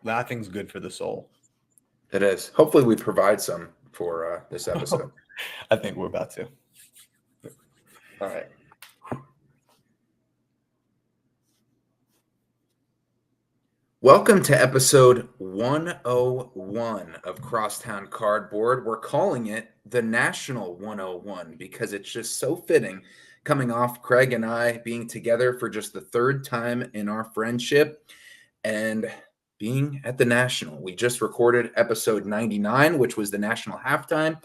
Laughing's good for the soul. It is. Hopefully we provide some for this episode. I think we're about to. All right. Welcome to episode 101 of Crosstown Cardboard. We're calling it the National 101 because it's just so fitting, coming off Craig and I being together for just the third time in our friendship and being at the National. We just recorded episode 99, which was the National Halftime,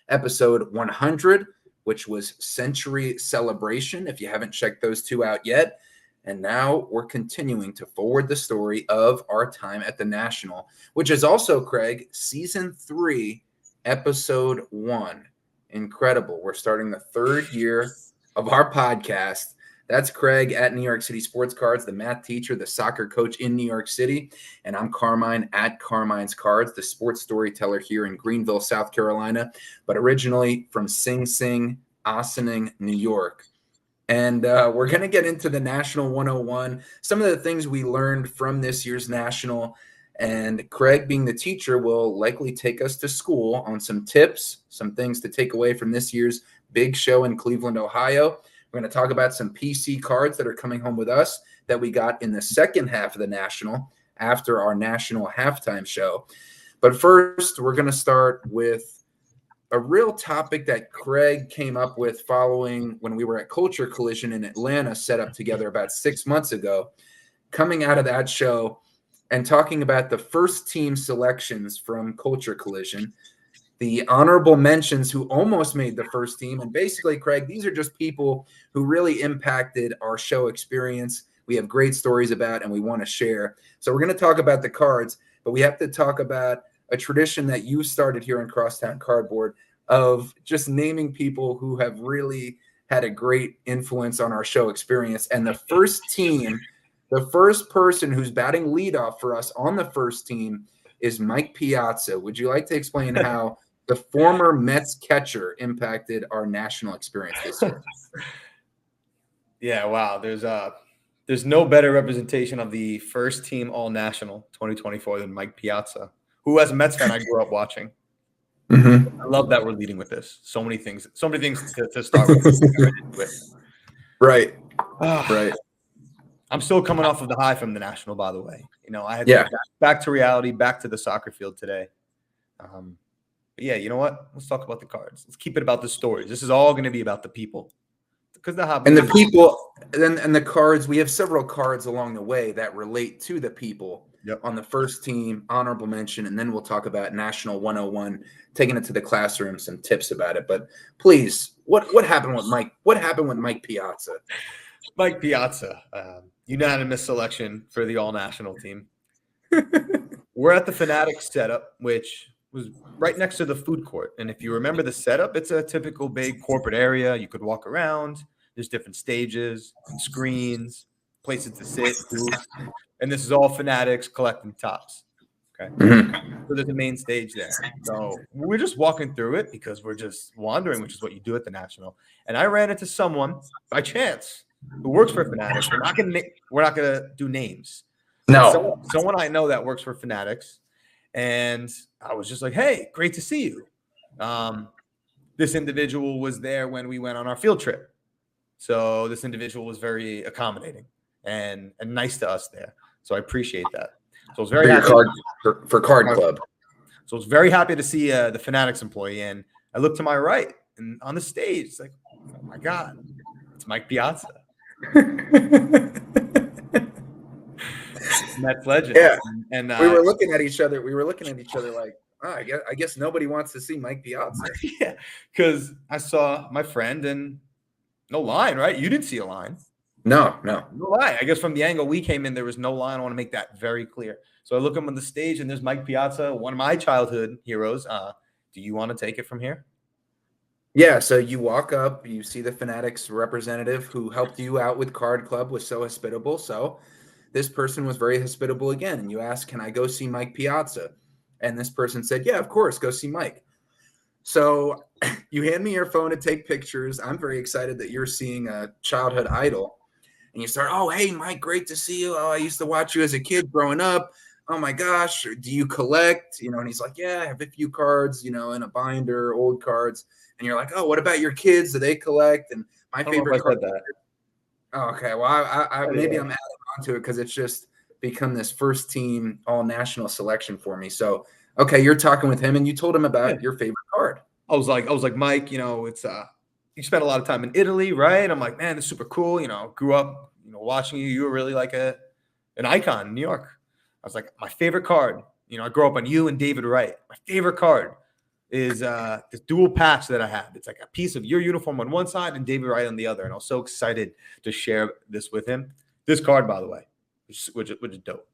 episode 100, which was Century Celebration, if you haven't checked those two out yet. And now we're continuing to forward the story of our time at the National, which is also, Craig, season 3, episode 1. Incredible. We're starting the third year of our podcast. That's Craig at New York City Sports Cards, the math teacher, the soccer coach in New York City. And I'm Carmine at Carmine's Cards, the sports storyteller here in Greenville, South Carolina, but originally from Sing Sing, Ossining, New York. And we're going to get into the National 101, some of the things we learned from this year's National. And Craig, being the teacher, will likely take us to school on some tips, some things to take away from this year's big show in Cleveland, Ohio. We're going to talk about some PC cards that are coming home with us that we got in the second half of the National after our National halftime show. But first, we're going to start with a real topic that Craig came up with following when we were at Culture Collision in Atlanta, set up together about 6 months ago, coming out of that show and talking about the first team selections from Culture Collision, the honorable mentions who almost made the first team. And basically, Craig, these are just people who really impacted our show experience. We have great stories about and we want to share. So we're going to talk about the cards, but we have to talk about a tradition that you started here in Crosstown Cardboard of just naming people who have really had a great influence on our show experience. And the first team, the first person who's batting leadoff for us on the first team is Mike Piazza. Would you like to explain how the former Mets catcher impacted our National experience this year? Yeah, wow. There's no better representation of the first team All-National 2024 than Mike Piazza, who, as a Mets fan, I grew up watching. Mm-hmm. I love that we're leading with this. So many things to start with. Right. Right. I'm still coming off of the high from the National, by the way. You know, I had to get back to reality, back to the soccer field today. But yeah, you know what? Let's talk about the cards. Let's keep it about the stories. This is all going to be about the people. Because the people and the cards, we have several cards along the way that relate to the people. Yep. On the first team, honorable mention, and then we'll talk about National 101, taking it to the classroom, some tips about it. But please, what happened with Mike? What happened with Mike Piazza? Mike Piazza, unanimous selection for the All-National team. We're at the Fanatics setup, which was right next to the food court. And if you remember the setup, it's a typical big corporate area. You could walk around. There's different stages, screens, places to sit, booths. And this is all Fanatics collecting tops. Okay. Mm-hmm. So there's a main stage there. So we're just walking through it because we're just wandering, which is what you do at the National. And I ran into someone by chance who works for Fanatics. We're not gonna do names. No. Someone I know that works for Fanatics. And I was just like, hey, great to see you. This individual was there when we went on our field trip. So this individual was very accommodating and nice to us there. So I appreciate that. So I was very happy for Card Club. So I was very happy to see the Fanatics employee. And I looked to my right and on the stage, it's like, oh my God, it's Mike Piazza. Mets legend. Yeah. And we were looking at each other. Like, oh, I guess nobody wants to see Mike Piazza. Yeah, because I saw my friend and no line, right? You didn't see a line. No line. I guess from the angle we came in, there was no line. I want to make that very clear. So I look up on the stage, and there's Mike Piazza, one of my childhood heroes. Do you want to take it from here? Yeah, so you walk up, you see the Fanatics representative who helped you out with Card Club, was so hospitable. So this person was very hospitable again. And you ask, can I go see Mike Piazza? And this person said, yeah, of course, go see Mike. So you hand me your phone to take pictures. I'm very excited that you're seeing a childhood idol. And you start, oh, hey, Mike, great to see you. Oh, I used to watch you as a kid growing up. oh my gosh, do you collect? And he's like, yeah, I have a few cards, in a binder, old cards. And you're like, oh, what about your kids? Do they collect? And my I don't know favorite if I card. said that. Oh, okay, well, I maybe Anyway. I'm adding on to it because it's just become this first team all national selection for me. So, okay, you're talking with him, and you told him about your favorite card. I was like, Mike, it's you spent a lot of time in Italy, right? I'm like, man, it's super cool. Grew up, watching you. You were really like an icon in New York. I was like, my favorite card. I grew up on you and David Wright. My favorite card is this dual patch that I have. It's like a piece of your uniform on one side and David Wright on the other. And I was so excited to share this with him. This card, by the way, which is dope.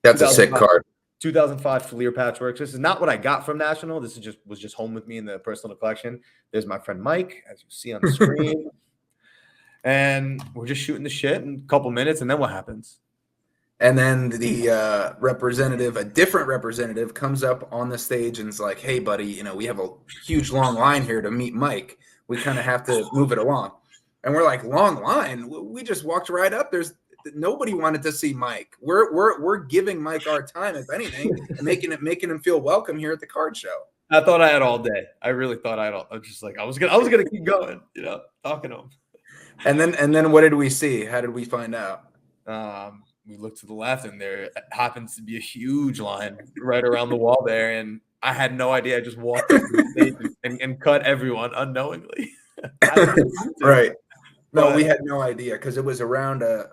That's a sick card. 2005 Fleer Patchworks. This is not what I got from National. This was just home with me in the personal collection. There's my friend Mike, as you see on the screen. And we're just shooting the shit in a couple minutes, and then what happens? And then the representative, a different representative, comes up on the stage and is like, hey, buddy, we have a huge long line here to meet Mike. We kind of have to move it along. And we're like, long line? We just walked right up. Nobody wanted to see Mike. We're giving Mike our time, if anything, and making him feel welcome here at the card show. I thought I had all day. I really thought I was just like I was gonna keep going, talking to him. And then what did we see? How did we find out? We looked to the left, and there happens to be a huge line right around the wall there, and I had no idea. I just walked up the stage and cut everyone unknowingly. Right. No, we had no idea because it was around a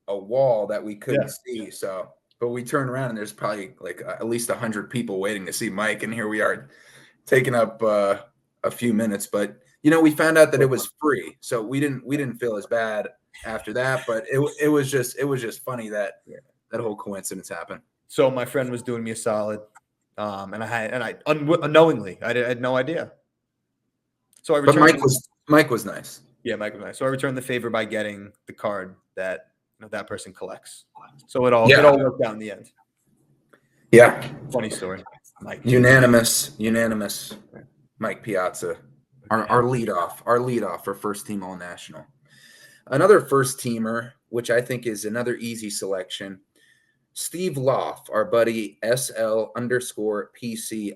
wall that we couldn't see. So, but we turned around and there's probably like at least 100 people waiting to see Mike, and here we are, taking up a few minutes. But we found out that it was free, so we didn't feel as bad after that. But it was just funny that whole coincidence happened. So my friend was doing me a solid, and I unknowingly I had no idea. So I returned. But Mike was nice. Yeah, Mike was nice. So I returned the favor by getting the card that that person collects. So it all worked out in the end. Yeah. Funny story. Mike. Unanimous. Mike Piazza, our leadoff for first team all national. Another first teamer, which I think is another easy selection. Steve Loff, our buddy SL_PC_.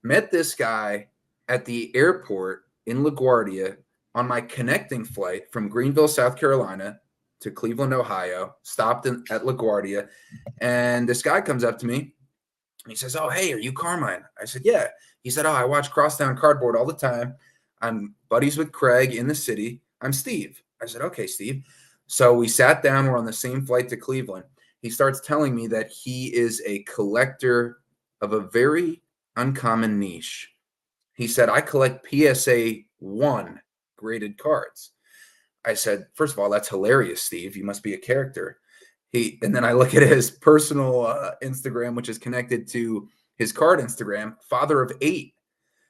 Met this guy at the airport in LaGuardia on my connecting flight from Greenville, South Carolina to Cleveland, Ohio. Stopped at LaGuardia, and this guy comes up to me and he says, "Oh, hey, are you Carmine?" I said, "Yeah." He said, "Oh, I watch Crosstown Cardboard all the time. I'm buddies with Craig in the city. I'm Steve." I said, "Okay, Steve." So we sat down. We're on the same flight to Cleveland. He starts telling me that he is a collector of a very uncommon niche. He said, "I collect PSA 1 graded cards." I said, "First of all, that's hilarious, Steve. You must be a character." And then I look at his personal Instagram, which is connected to his card Instagram, father of 8.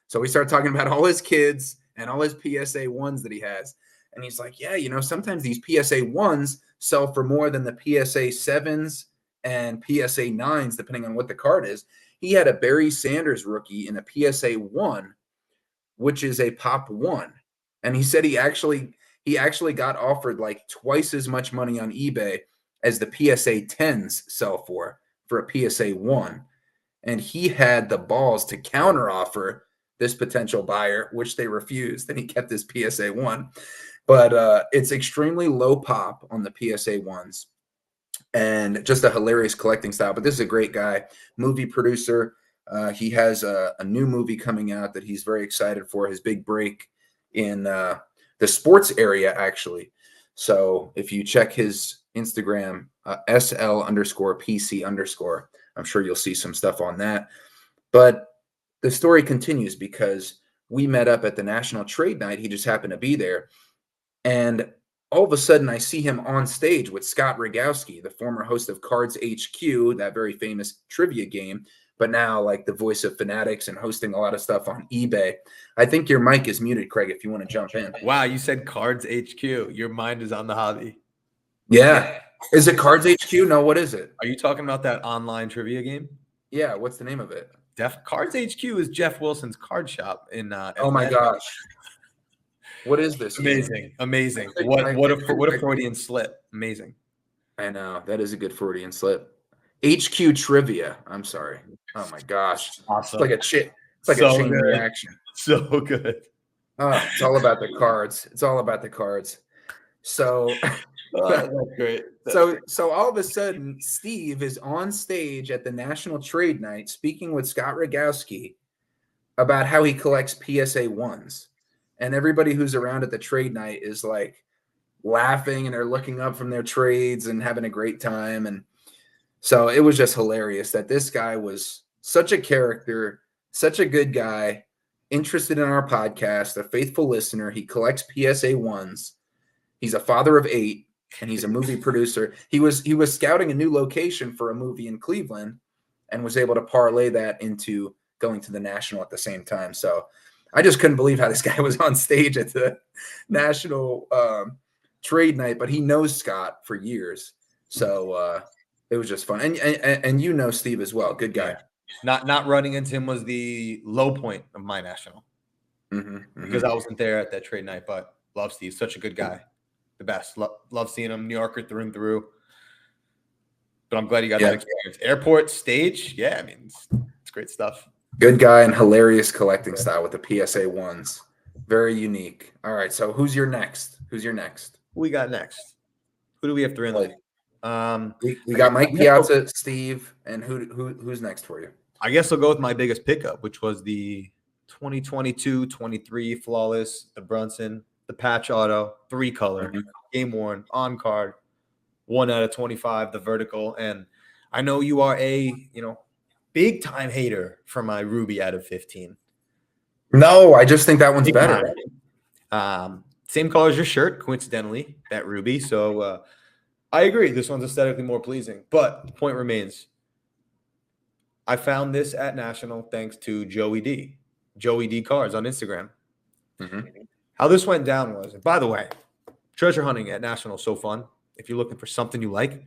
So we start talking about all his kids and all his PSA 1s that he has. And he's like, "Yeah, sometimes these PSA 1s sell for more than the PSA 7s and PSA 9s, depending on what the card is." He had a Barry Sanders rookie in a PSA 1, which is a pop 1. And he said he actually got offered like twice as much money on eBay as the PSA 10s sell for a PSA 1. And he had the balls to counteroffer this potential buyer, which they refused, and he kept his PSA 1. But it's extremely low pop on the PSA 1s and just a hilarious collecting style. But this is a great guy, movie producer. He has a new movie coming out that he's very excited for, his big break in the sports area, actually. So if you check his Instagram, SL_PC_, I'm sure you'll see some stuff on that. But the story continues because we met up at the National Trade Night. He just happened to be there. And all of a sudden, I see him on stage with Scott Rogowski, the former host of Cards HQ, that very famous trivia game, but now like the voice of Fanatics and hosting a lot of stuff on eBay. I think your mic is muted, Craig, if you want to jump in. Wow, you said Cards HQ. Your mind is on the hobby. Yeah. Is it Cards HQ? No, what is it? Are you talking about that online trivia game? Yeah, what's the name of it? Cards HQ is Jeff Wilson's card shop in oh my gosh. What is this? Amazing. What a Freudian slip. Amazing. I know. That is a good Freudian slip. HQ trivia. I'm sorry. Oh my gosh. Awesome. It's like a chain So chain good. reaction. So good. Oh, it's all about the cards. It's all about the cards. So That's great. so all of a sudden, Steve is on stage at the National Trade Night speaking with Scott Rogowski about how he collects PSA ones. And everybody who's around at the trade night is like laughing and they're looking up from their trades and having a great time. And so it was just hilarious that this guy was such a character, such a good guy, interested in our podcast, a faithful listener. He collects PSA ones. He's a father of 8, and he's a movie producer. He was scouting a new location for a movie in Cleveland and was able to parlay that into going to the National at the same time. So I just couldn't believe how this guy was on stage at the National Trade Night, but he knows Scott for years. So it was just fun. And you know Steve as well. Good guy. Yeah. Not running into him was the low point of my National. Because I wasn't there at that trade night, but love Steve. Such a good guy. The best. Love seeing him. New Yorker through and through. But I'm glad he got that experience. Airport, stage. Yeah, I mean, it's great stuff. Good guy and hilarious collecting style with the PSA ones. Very unique. All right, so who's your next? Who we got next? Who do we have three in the league? We got Mike Piazza, Steve, and who's next for you? I guess I'll go with my biggest pickup, which was the 2022-23 Flawless, the Brunson, the patch auto, 3-color, game worn, on card, 1 out of 25, the vertical. And I know you are a, big time hater for my Ruby out of 15. No, I just think that one's better. Same color as your shirt, coincidentally, that Ruby. So I agree. This one's aesthetically more pleasing. But the point remains, I found this at National thanks to Joey D Cards on Instagram. How this went down was, and by the way, treasure hunting at National is so fun. If you're looking for something you like,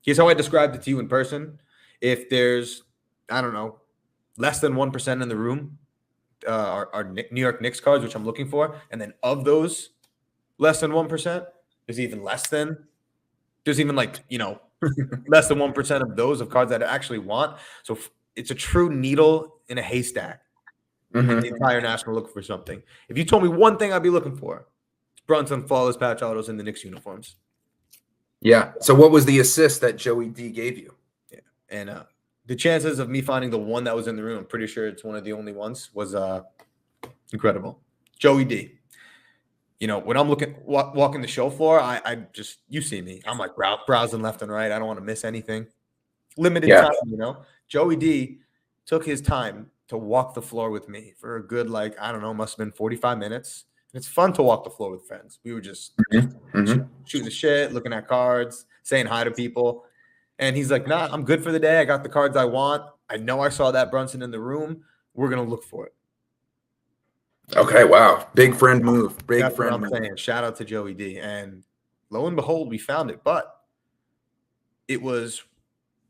here's how I described it to you in person. If there's, I don't know, less than 1% in the room are New York Knicks cards, which I'm looking for. And then of those less than 1%, there's even less than less than 1% of those of cards that I actually want. So it's a true needle in a haystack. The entire National looking for something. If you told me one thing I'd be looking for, it's Brunson, Flawless patch autos, in the Knicks uniforms. Yeah. So what was the assist that Joey D gave you? Yeah. And the chances of me finding the one that was in the room, I'm pretty sure it's one of the only ones, was incredible. Joey D. When I'm walking the show floor, I just, you see me. I'm like browsing left and right. I don't want to miss anything. Limited time, Joey D took his time to walk the floor with me for a good, must have been 45 minutes. And it's fun to walk the floor with friends. We were just shooting the shit, looking at cards, saying hi to people. And he's like, nah, I'm good for the day. I got the cards I want. I know I saw that Brunson in the room. We're going to look for it. Okay, wow. Big friend move. That's what I'm saying. Shout out to Joey D. And lo and behold, we found it. But it was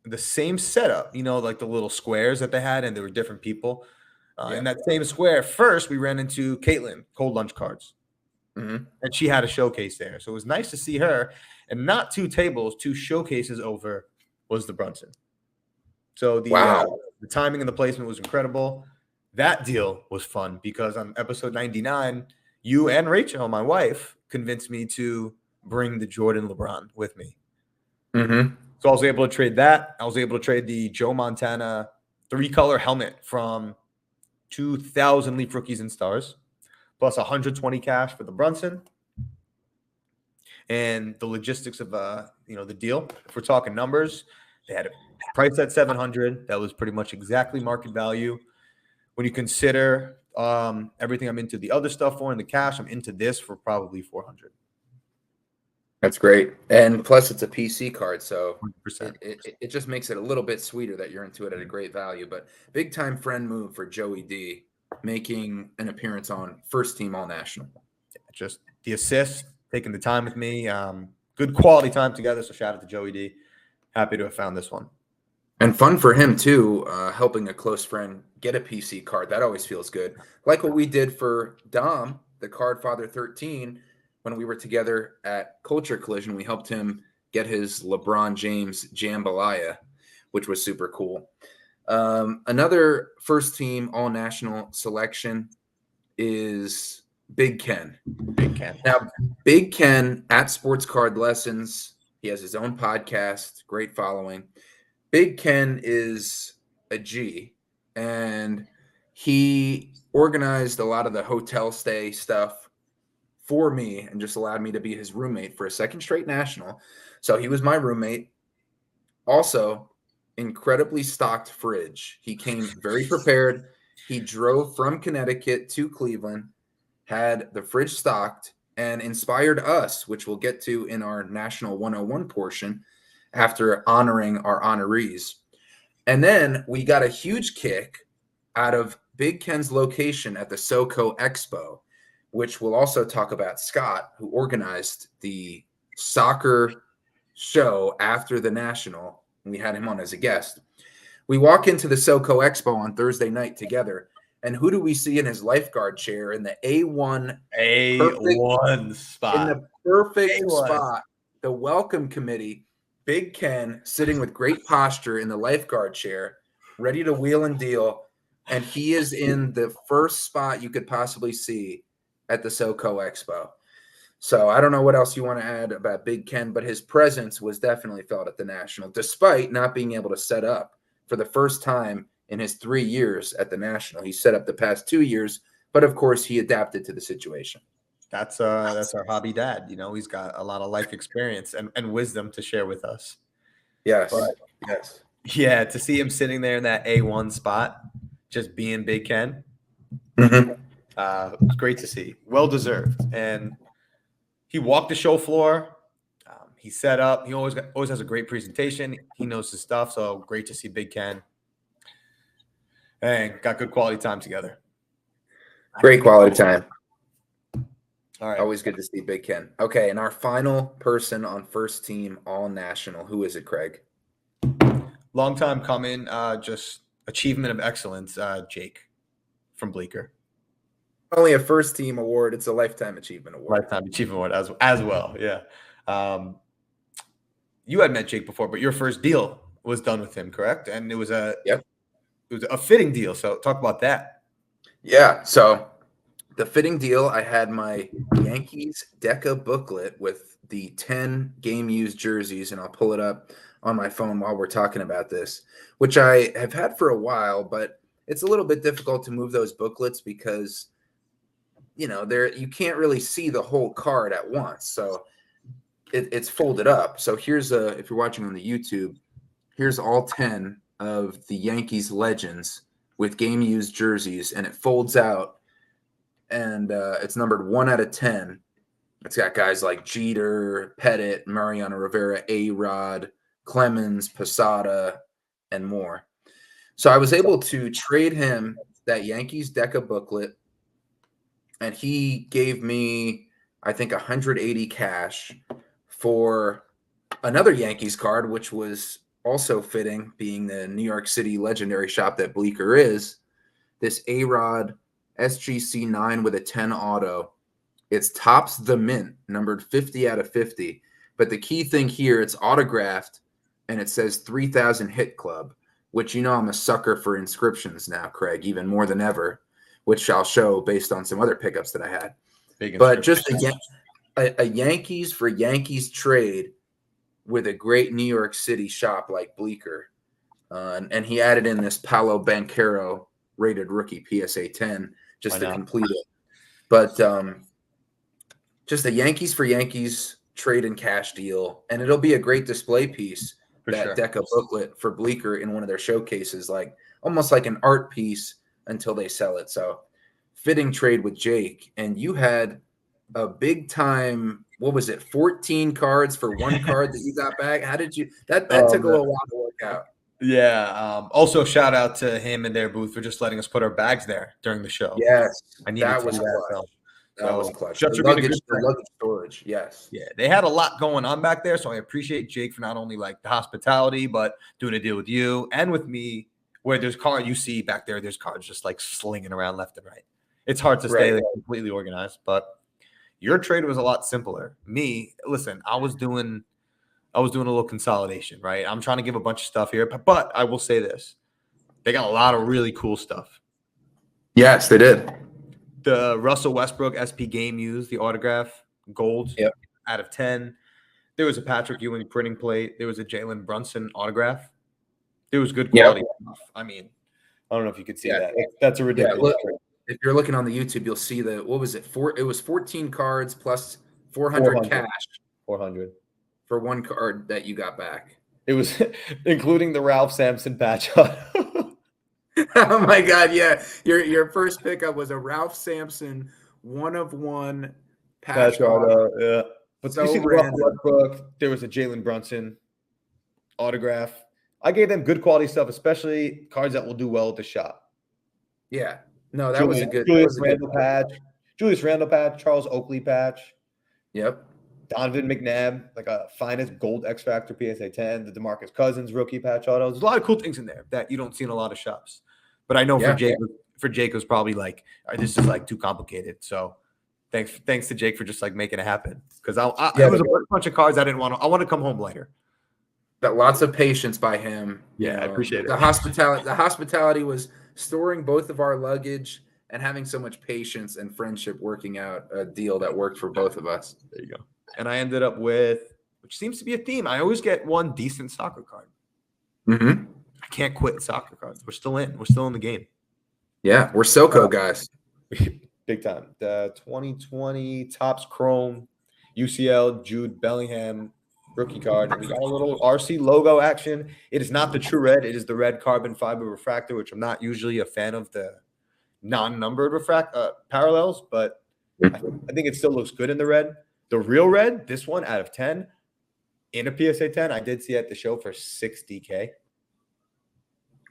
the same setup, like the little squares that they had, and there were different people. In that same square, first we ran into Caitlin, Cold Lunch Cards. And she had a showcase there. So it was nice to see her. And not 2 tables, 2 showcases over was the Brunson. So the timing and the placement was incredible. That deal was fun because on episode 99, you and Rachel, my wife, convinced me to bring the Jordan LeBron with me. So I was able to trade that. I was able to trade the Joe Montana 3-color helmet from 2000 Leaf Rookies and Stars, plus 120 cash for the Brunson. And the logistics of the deal. If we're talking numbers, they had it priced at $700. That was pretty much exactly market value. When you consider everything I'm into the other stuff for and the cash, I'm into this for probably $400. That's great. And plus it's a PC card, so 100%. It just makes it a little bit sweeter that you're into it at a great value. But big time friend move for Joey D, making an appearance on first team All National. Just the assist, taking the time with me, good quality time together. So shout out to Joey D. Happy to have found this one. And fun for him too, helping a close friend get a PC card. That always feels good. Like what we did for Dom, the Card Father 13, when we were together at Culture Collision. We helped him get his LeBron James Jambalaya. which was super cool. Another first team all national selection is Big Ken. Big Ken. Now, Big Ken at Sports Card Lessons, he has his own podcast, great following. Big Ken is a G, and he organized a lot of the hotel stay stuff for me and just allowed me to be his roommate for a second straight national. So he was my roommate. Also, incredibly stocked fridge. He came very prepared. He drove from Connecticut to Cleveland, had the fridge stocked, and inspired us, which we'll get to in our National 101 portion after honoring our honorees. And then we got a huge kick out of Big Ken's location at the SoCo Expo, which we'll also talk about. Scott, who organized the soccer show after the National. We had him on as a guest. We walk into the SoCo Expo on Thursday night together, and who do we see in his lifeguard chair in the A1 spot? In the perfect spot, the welcome committee, Big Ken sitting with great posture in the lifeguard chair, ready to wheel and deal, and he is in the first spot you could possibly see at the SoCo Expo. So I don't know what else you want to add about Big Ken, but his presence was definitely felt at the National, despite not being able to set up for the first time in his 3 years at the National. He set up the past 2 years, but of course he adapted to the situation. That's our hobby dad. You know, he's got a lot of life experience and wisdom to share with us. Yes. But, yes. Yeah, to see him sitting there in that A1 spot, just being Big Ken, it's great to see. Well deserved. And he walked the show floor. He set up. He always has a great presentation. He knows his stuff. So great to see Big Ken. And got good quality time together. Great quality time. All right. Always good to see Big Ken. Okay, and our final person on first team all national. Who is it, Craig? Long time coming. Just achievement of excellence. Jake from Bleecker. Only a first team award. It's a lifetime achievement award. Lifetime achievement award as well. Yeah. You had met Jake before, but your first deal was done with him, correct? And it was a fitting deal. So talk about that. Yeah. So the fitting deal, I had my Yankees Deca booklet with the 10 game used jerseys, and I'll pull it up on my phone while we're talking about this, which I have had for a while, but it's a little bit difficult to move those booklets because you can't really see the whole card at once. So it's folded up. So here's if you're watching on the YouTube, here's all 10 of the Yankees legends with game used jerseys, and it folds out, and it's numbered 1 out of 10. It's got guys like Jeter, Pettit, Mariano Rivera, A-Rod, Clemens, Posada, and more. So I was able to trade him that Yankees Deca booklet, and he gave me, I think, 180 cash for another Yankees card, which was also fitting, being the New York City legendary shop that Bleecker is. This A-Rod SGC 9 with a 10 auto. It's tops the mint, numbered 50 out of 50. But the key thing here, it's autographed, and it says 3000 Hit Club, which I'm a sucker for inscriptions now, Craig, even more than ever, which I'll show based on some other pickups that I had. But just a Yankees for Yankees trade with a great New York City shop like Bleecker. And he added in this Paolo Banchero rated rookie PSA 10 just to complete it. But just a Yankees for Yankees trade and cash deal. And it'll be a great display piece, Deca booklet for Bleecker in one of their showcases, like almost like an art piece until they sell it. So fitting trade with Jake. And you had a big time, what was it, 14 cards for one card that you got back? How did you that took a little while to work out? Yeah. Also shout out to him and their booth for just letting us put our bags there during the show. Yes. That was clutch. That was clutch. The luggage storage. Yes. Yeah. They had a lot going on back there. So I appreciate Jake for not only like the hospitality, but doing a deal with you and with me, where there's cards you see back there. There's cards just like slinging around left and right. It's hard to stay completely organized, but your trade was a lot simpler. Me, listen, I was doing I was doing a little consolidation, right? I'm trying to give a bunch of stuff here, but I will say this. They got a lot of really cool stuff. Yes, they did. The Russell Westbrook SP Game Used, the autograph, gold out of 10. There was a Patrick Ewing printing plate. There was a Jalen Brunson autograph. There was good quality stuff. I mean, I don't know if you could see that. That's a ridiculous trade. If you're looking on the YouTube, you'll see what was it? It was 14 cards plus 400 cash. 400 for one card that you got back. It was including the Ralph Sampson patch auto. Oh my God! Yeah, your first pickup was a Ralph Sampson 1/1 patch auto. Yeah, but so you see the Russell Westbrook. There was a Jalen Brunson autograph. I gave them good quality stuff, especially cards that will do well at the shop. Yeah, no, that was a good Julius Randle patch. Julius Randle patch. Charles Oakley patch. Yep. Donovan McNabb, like a finest gold X Factor PSA 10. The DeMarcus Cousins rookie patch auto. There's a lot of cool things in there that you don't see in a lot of shops. But I know for Jake it was probably like, this is like too complicated. So thanks to Jake for just like making it happen. Because it was a bunch of cards I didn't want to. I want to come home later. That lots of patience by him. Yeah, I appreciate it. The hospitality was storing both of our luggage and having so much patience and friendship, working out a deal that worked for both of us. There you go. And I ended up with, which seems to be a theme, I always get one decent soccer card. Mm-hmm. I can't quit soccer cards. We're still in the game. Yeah, we're SoCo guys. Big time. The 2020 Topps Chrome UCL Jude Bellingham rookie card. And we got a little RC logo action. It is not the true red. It is the red carbon fiber refractor, which I'm not usually a fan of the non-numbered parallels, but I think it still looks good in the red. The real red, this one out of 10 in a PSA 10, I did see at the show for $60K.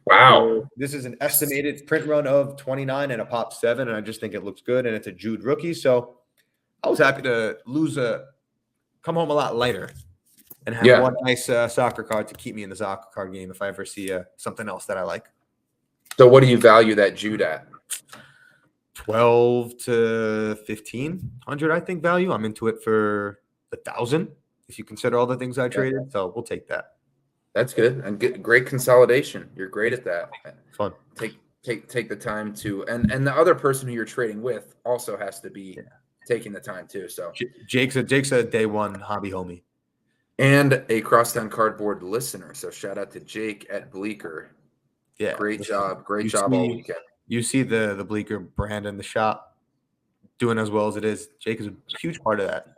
Wow. So this is an estimated print run of 29 and a pop 7, and I just think it looks good, and it's a Jude rookie. So I was happy to come home a lot lighter and have one nice soccer card to keep me in the soccer card game if I ever see something else that I like. So what do you value that Jude at? 12 to 1,500, I think, value. I'm into it for 1,000 if you consider all the things I traded. So we'll take that. That's good. And great consolidation. You're great at that. Fun. Take the time to, and the other person who you're trading with also has to be taking the time too. So Jake's a day one hobby homie. And a Crosstown Cardboard listener. So shout out to Jake at Bleecker. Yeah. Great job all weekend. You see the Bleecker brand in the shop doing as well as it is. Jake is a huge part of that.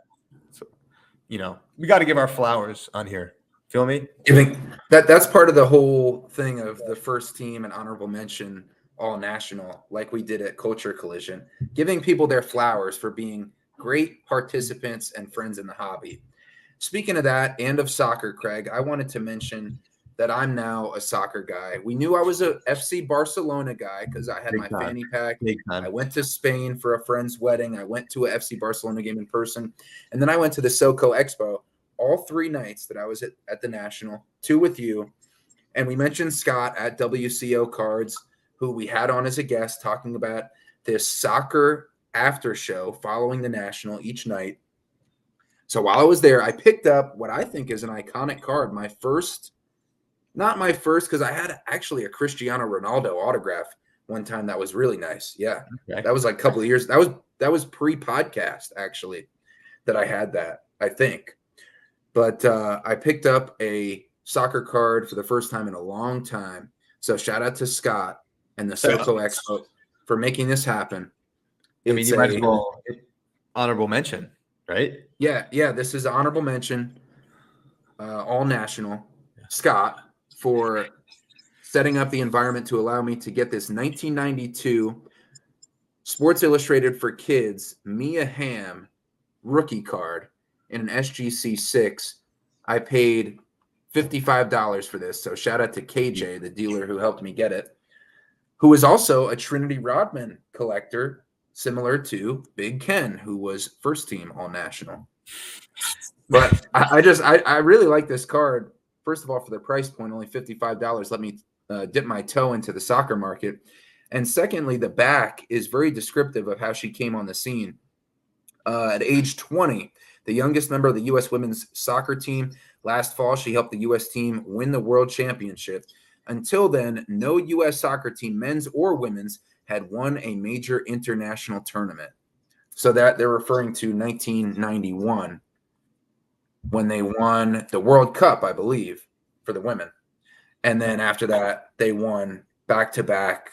So, we got to give our flowers on here. Feel me? That's part of the whole thing of the first team and honorable mention all national, like we did at Culture Collision, giving people their flowers for being great participants and friends in the hobby. Speaking of that and of soccer, Craig, I wanted to mention that I'm now a soccer guy. We knew I was a FC Barcelona guy because I had my fanny pack. I went to Spain for a friend's wedding. I went to a FC Barcelona game in person. And then I went to the SoCo Expo all 3 nights that I was at the National, 2 with you. And we mentioned Scott at WCO Cards, who we had on as a guest talking about this soccer after show following the National each night. So while I was there, I picked up what I think is an iconic card. Not my first, because I had actually a Cristiano Ronaldo autograph one time that was really nice. Yeah. Okay. That was like a couple of years. That was pre-podcast, actually, that I had that, I think. But I picked up a soccer card for the first time in a long time. So shout out to Scott and the SoCo Expo for making this happen. You might as well honorable mention, right? Yeah. This is honorable mention, all national. Scott, for setting up the environment to allow me to get this 1992 Sports Illustrated for Kids Mia Hamm rookie card in an SGC 6. I paid $55 for this. So shout out to KJ, the dealer who helped me get it, who is also a Trinity Rodman collector, similar to Big Ken, who was first team all national. But I really like this card. First of all, for the price point, only $55, let me dip my toe into the soccer market. And secondly, the back is very descriptive of how she came on the scene. At age 20, the youngest member of the U.S. women's soccer team, Last fall, she helped the U.S. team win the World Championship. Until then, no U.S. soccer team, men's or women's, had won a major international tournament. So that they're referring to 1991 when they won the World Cup, I believe, for the women. And then after that, they won back-to-back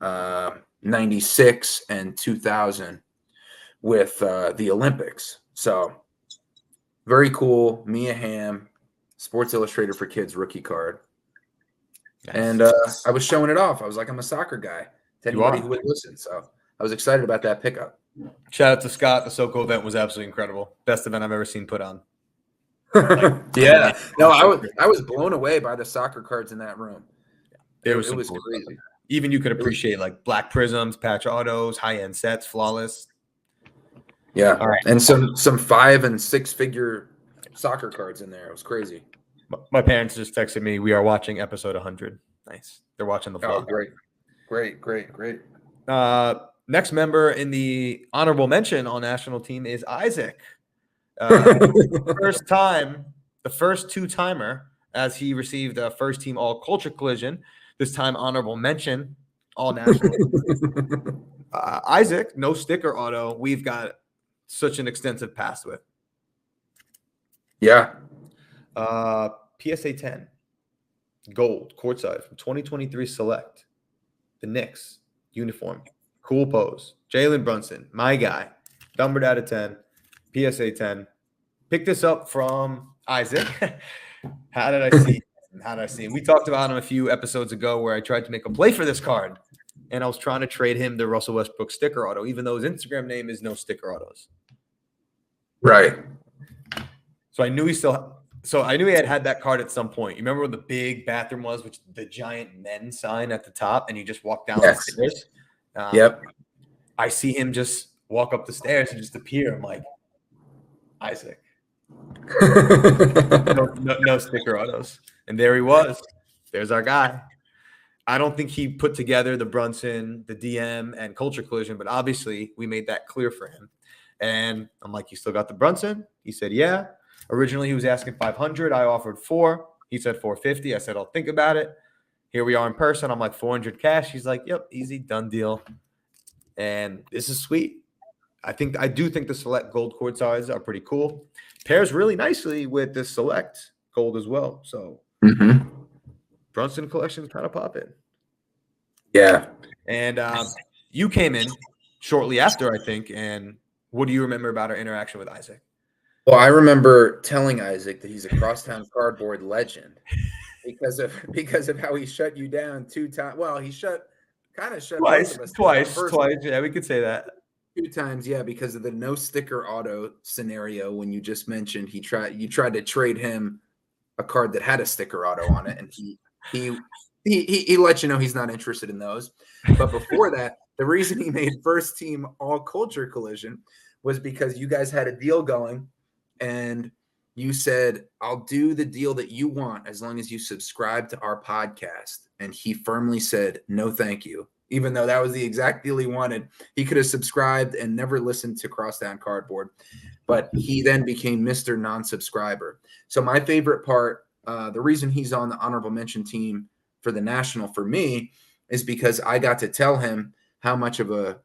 96 and 2000 with the Olympics. So very cool. Mia Hamm, Sports Illustrated for Kids rookie card. Nice. And I was showing it off. I was like, I'm a soccer guy to anybody who would listen. So I was excited about that pickup. Shout out to Scott. The SoCo event was absolutely incredible. Best event I've ever seen put on. Yeah. No, I was blown away by the soccer cards in that room. It was cool crazy. Stuff. Even you could appreciate like black prisms, patch autos, high-end sets, flawless. Yeah. All right. And some 5 and 6 figure soccer cards in there. It was crazy. My parents just texted me, we are watching episode 100. Nice. They're watching the vlog. Oh, great. Next member in the honorable mention all national team is Isaac. The first two-timer, as he received a first team all culture collision, this time honorable mention all national. Isaac, no sticker auto. We've got such an extensive past with. Yeah. PSA 10 gold courtside from 2023 select. The Knicks uniform. Cool pose. Jalen Brunson, my guy. Numbered out of 10. PSA 10. Picked this up from Isaac. How did I see him? We talked about him a few episodes ago where I tried to make a play for this card. And I was trying to trade him the Russell Westbrook sticker auto, even though his Instagram name is no sticker autos. Right. So I knew he had that card at some point. You remember where the big bathroom was, which the giant men sign at the top, and you just walk down the stairs? Yep. I see him just walk up the stairs and just appear. I'm like, Isaac. no sticker autos. And there he was. There's our guy. I don't think he put together the Brunson, the DM, and culture collision, but obviously we made that clear for him. And I'm like, you still got the Brunson? He said, yeah. Originally, he was asking 500. I offered 4. He said 450. I said, I'll think about it. Here we are in person. I'm like, 400 cash. He's like, yep, easy, done deal. And this is sweet. I do think the select gold court size are pretty cool. Pairs really nicely with the select gold as well. So Brunson collection is kind of popping. Yeah. And you came in shortly after, I think. And what do you remember about our interaction with Isaac? Well, I remember telling Isaac that he's a crosstown cardboard legend because of how he shut you down 2 times. Well, he shut twice. Yeah, we could say that. 2 times, yeah, because of the no sticker auto scenario when you just mentioned you tried to trade him a card that had a sticker auto on it, and he let you know he's not interested in those. But before that, the reason he made first team all culture collision was because you guys had a deal going, and you said, I'll do the deal that you want as long as you subscribe to our podcast. And he firmly said, no, thank you. Even though that was the exact deal he wanted, he could have subscribed and never listened to Crosstown Cardboard. But he then became Mr. Non-Subscriber. So my favorite part, the reason he's on the honorable mention team for the national for me is because I got to tell him how much of a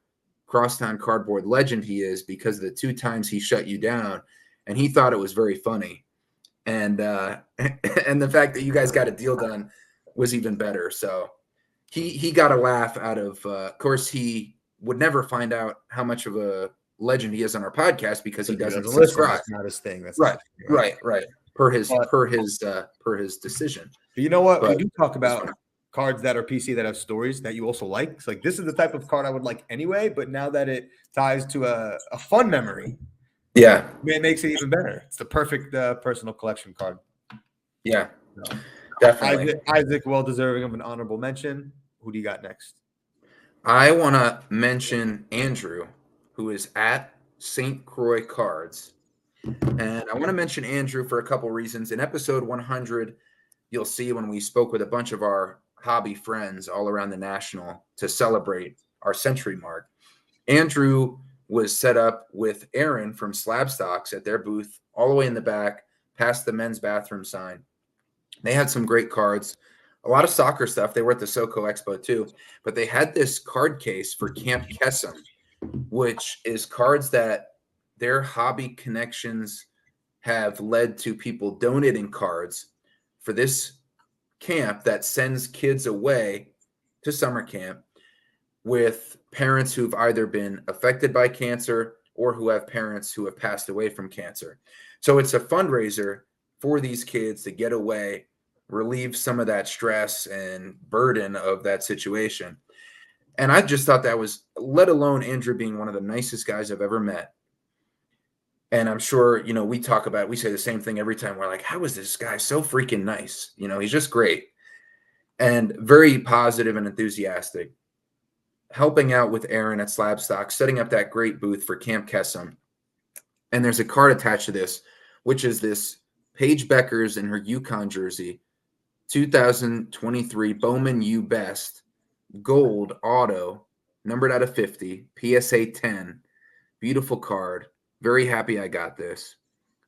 Crosstown Cardboard legend he is because of the 2 times he shut you down. And he thought it was very funny. And and the fact that you guys got a deal done was even better. So he got a laugh out of course, he would never find out how much of a legend he is on our podcast because he doesn't subscribe. That's not his thing. That's right. Per his decision. But you know what? We do talk about cards that are PC that have stories that you also like. It's like, this is the type of card I would like anyway, but now that it ties to a fun memory, yeah, it makes it even better. It's the perfect personal collection card. Yeah, so, definitely. Isaac, well deserving of an honorable mention. Who do you got next? I want to mention Andrew, who is at St. Croix Cards. And I want to mention Andrew for a couple reasons. In episode 100, you'll see when we spoke with a bunch of our hobby friends all around the national to celebrate our century mark, Andrew was set up with Aaron from Slab Stocks at their booth all the way in the back, past the men's bathroom sign. They had some great cards, a lot of soccer stuff. They were at the SoCo Expo too, but they had this card case for Camp Kesem, which is cards that their hobby connections have led to people donating cards for this camp that sends kids away to summer camp with parents who've either been affected by cancer or who have parents who have passed away from cancer. So it's a fundraiser for these kids to get away, relieve some of that stress and burden of that situation. And I just thought that was, let alone Andrew being one of the nicest guys I've ever met. And I'm sure, we talk about, we say the same thing every time. We're like, how is this guy so freaking nice? He's just great and very positive and enthusiastic. Helping out with Aaron at Slabstock, setting up that great booth for Camp Kesem. And there's a card attached to this, which is this Paige Beckers in her UConn jersey, 2023 Bowman U Best, gold auto, numbered out of 50, PSA 10. Beautiful card. Very happy I got this.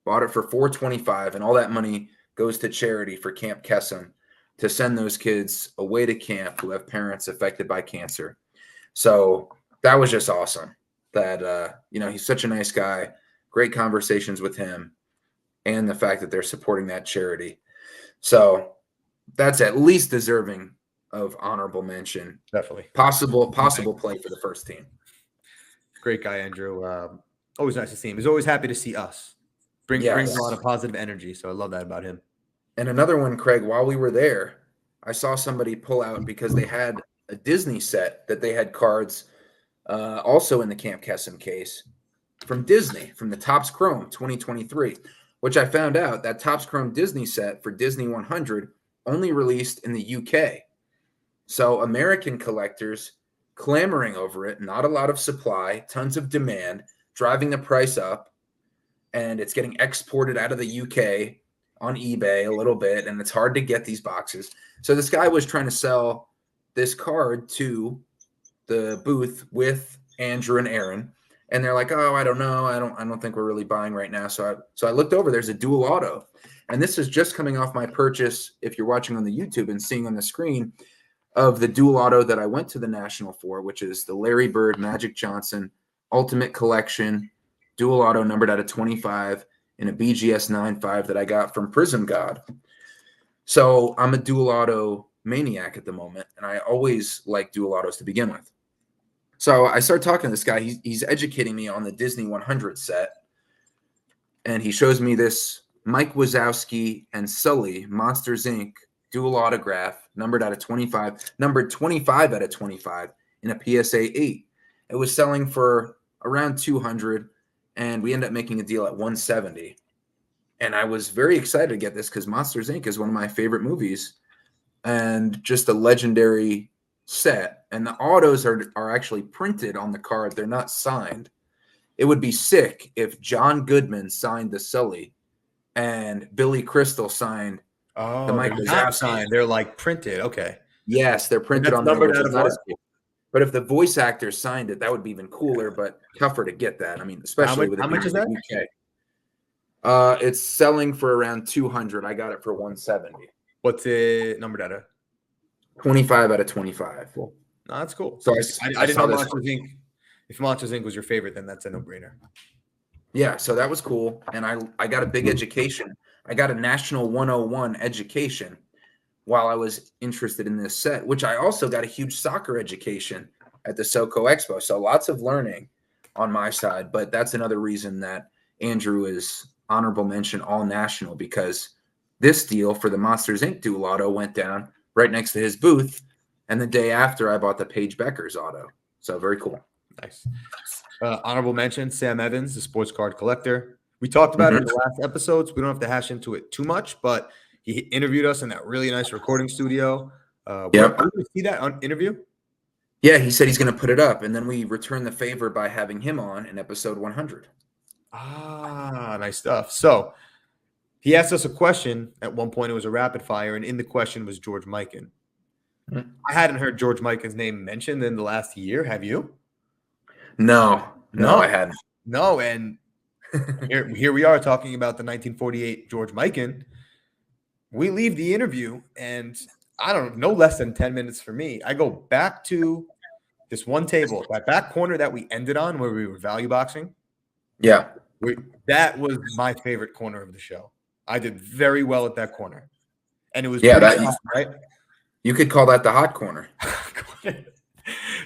Bought it for $425, and all that money goes to charity for Camp Kesem to send those kids away to camp who have parents affected by cancer. So that was just awesome that, he's such a nice guy, great conversations with him, and the fact that they're supporting that charity. So that's at least deserving of honorable mention. Definitely. Possible play for the first team. Great guy, Andrew. Always nice to see him. He's always happy to see us. Brings a lot of positive energy. So I love that about him. And another one, Craig, while we were there, I saw somebody pull out because they had a Disney set that they had cards also in the Camp Kesem case from Disney, from the Topps Chrome 2023, which I found out that Topps Chrome Disney set for Disney 100 only released in the UK. So American collectors clamoring over it, not a lot of supply, tons of demand, driving the price up, and it's getting exported out of the UK on eBay a little bit, and it's hard to get these boxes. So this guy was trying to sell this card to the booth with Andrew and Aaron, and they're like, "Oh, I don't know. I don't think we're really buying right now." So I looked over. There's a dual auto, and this is just coming off my purchase. If you're watching on the YouTube and seeing on the screen of the dual auto that I went to the National for, which is the Larry Bird Magic Johnson Ultimate Collection dual auto numbered out of 25 in a BGS 9.5 that I got from Prism God. So I'm a dual auto maniac at the moment, and I always like dual autos to begin with. So I started talking to this guy. He's educating me on the Disney 100 set, and he shows me this Mike Wazowski and Sully Monsters Inc. dual autograph, numbered out of 25, numbered 25 out of 25 in a PSA 8. It was selling for around 200, and we ended up making a deal at 170. And I was very excited to get this because Monsters Inc. is one of my favorite movies and just a legendary set. And the autos are actually printed on the card. They're not signed. It would be sick if John Goodman signed the Sully and Billy Crystal signed the Mike Wazowski. They're like printed. Okay. Yes, they're printed on there, which is not as cool. But if the voice actor signed it, that would be even cooler, but tougher to get that. I mean, especially with it being in the UK. It's selling for around 200. I got it for 170. What's it numbered out of? 25 out of 25. Cool. No, that's cool. So I didn't know Monsters Inc. If Monsters Inc. was your favorite, then that's a no-brainer. Yeah, so that was cool. And I got a big education. I got a National 101 education while I was interested in this set, which I also got a huge soccer education at the SoCo Expo. So lots of learning on my side. But that's another reason that Andrew is honorable mention all national, because this deal for the Monsters Inc. dual auto went down right next to his booth. And the day after, I bought the Paige Beckers auto. So very cool. Nice. Honorable mention, Sam Evans, the sports card collector. We talked about it in the last episodes. We don't have to hash into it too much, but he interviewed us in that really nice recording studio. Yep. Did you see that on interview? Yeah, he said he's going to put it up, and then we return the favor by having him on in episode 100. Ah, nice stuff. So he asked us a question. At one point, it was a rapid fire, and in the question was George Mikan. Mm-hmm. I hadn't heard George Mikan's name mentioned in the last year. Have you? No, I hadn't. No, and Here we are talking about the 1948 George Mikan. We leave the interview, and I don't know, no less than 10 minutes for me. I go back to this one table, that back corner that we ended on where we were value boxing. Yeah. That was my favorite corner of the show. I did very well at that corner. And it was Yeah, pretty hot, right? You could call that the hot corner.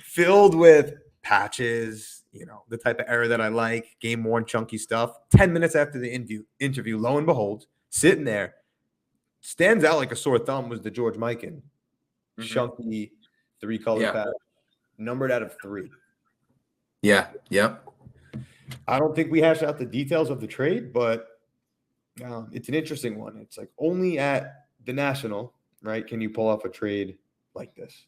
Filled with patches, the type of era that I like, game worn, chunky stuff. 10 minutes after the interview, lo and behold, sitting there, stands out like a sore thumb was the George Mikan. Chunky, 3-color patch, numbered out of 3. Yeah. Yep. I don't think we hashed out the details of the trade, but it's an interesting one. It's like only at the National, right, can you pull off a trade like this.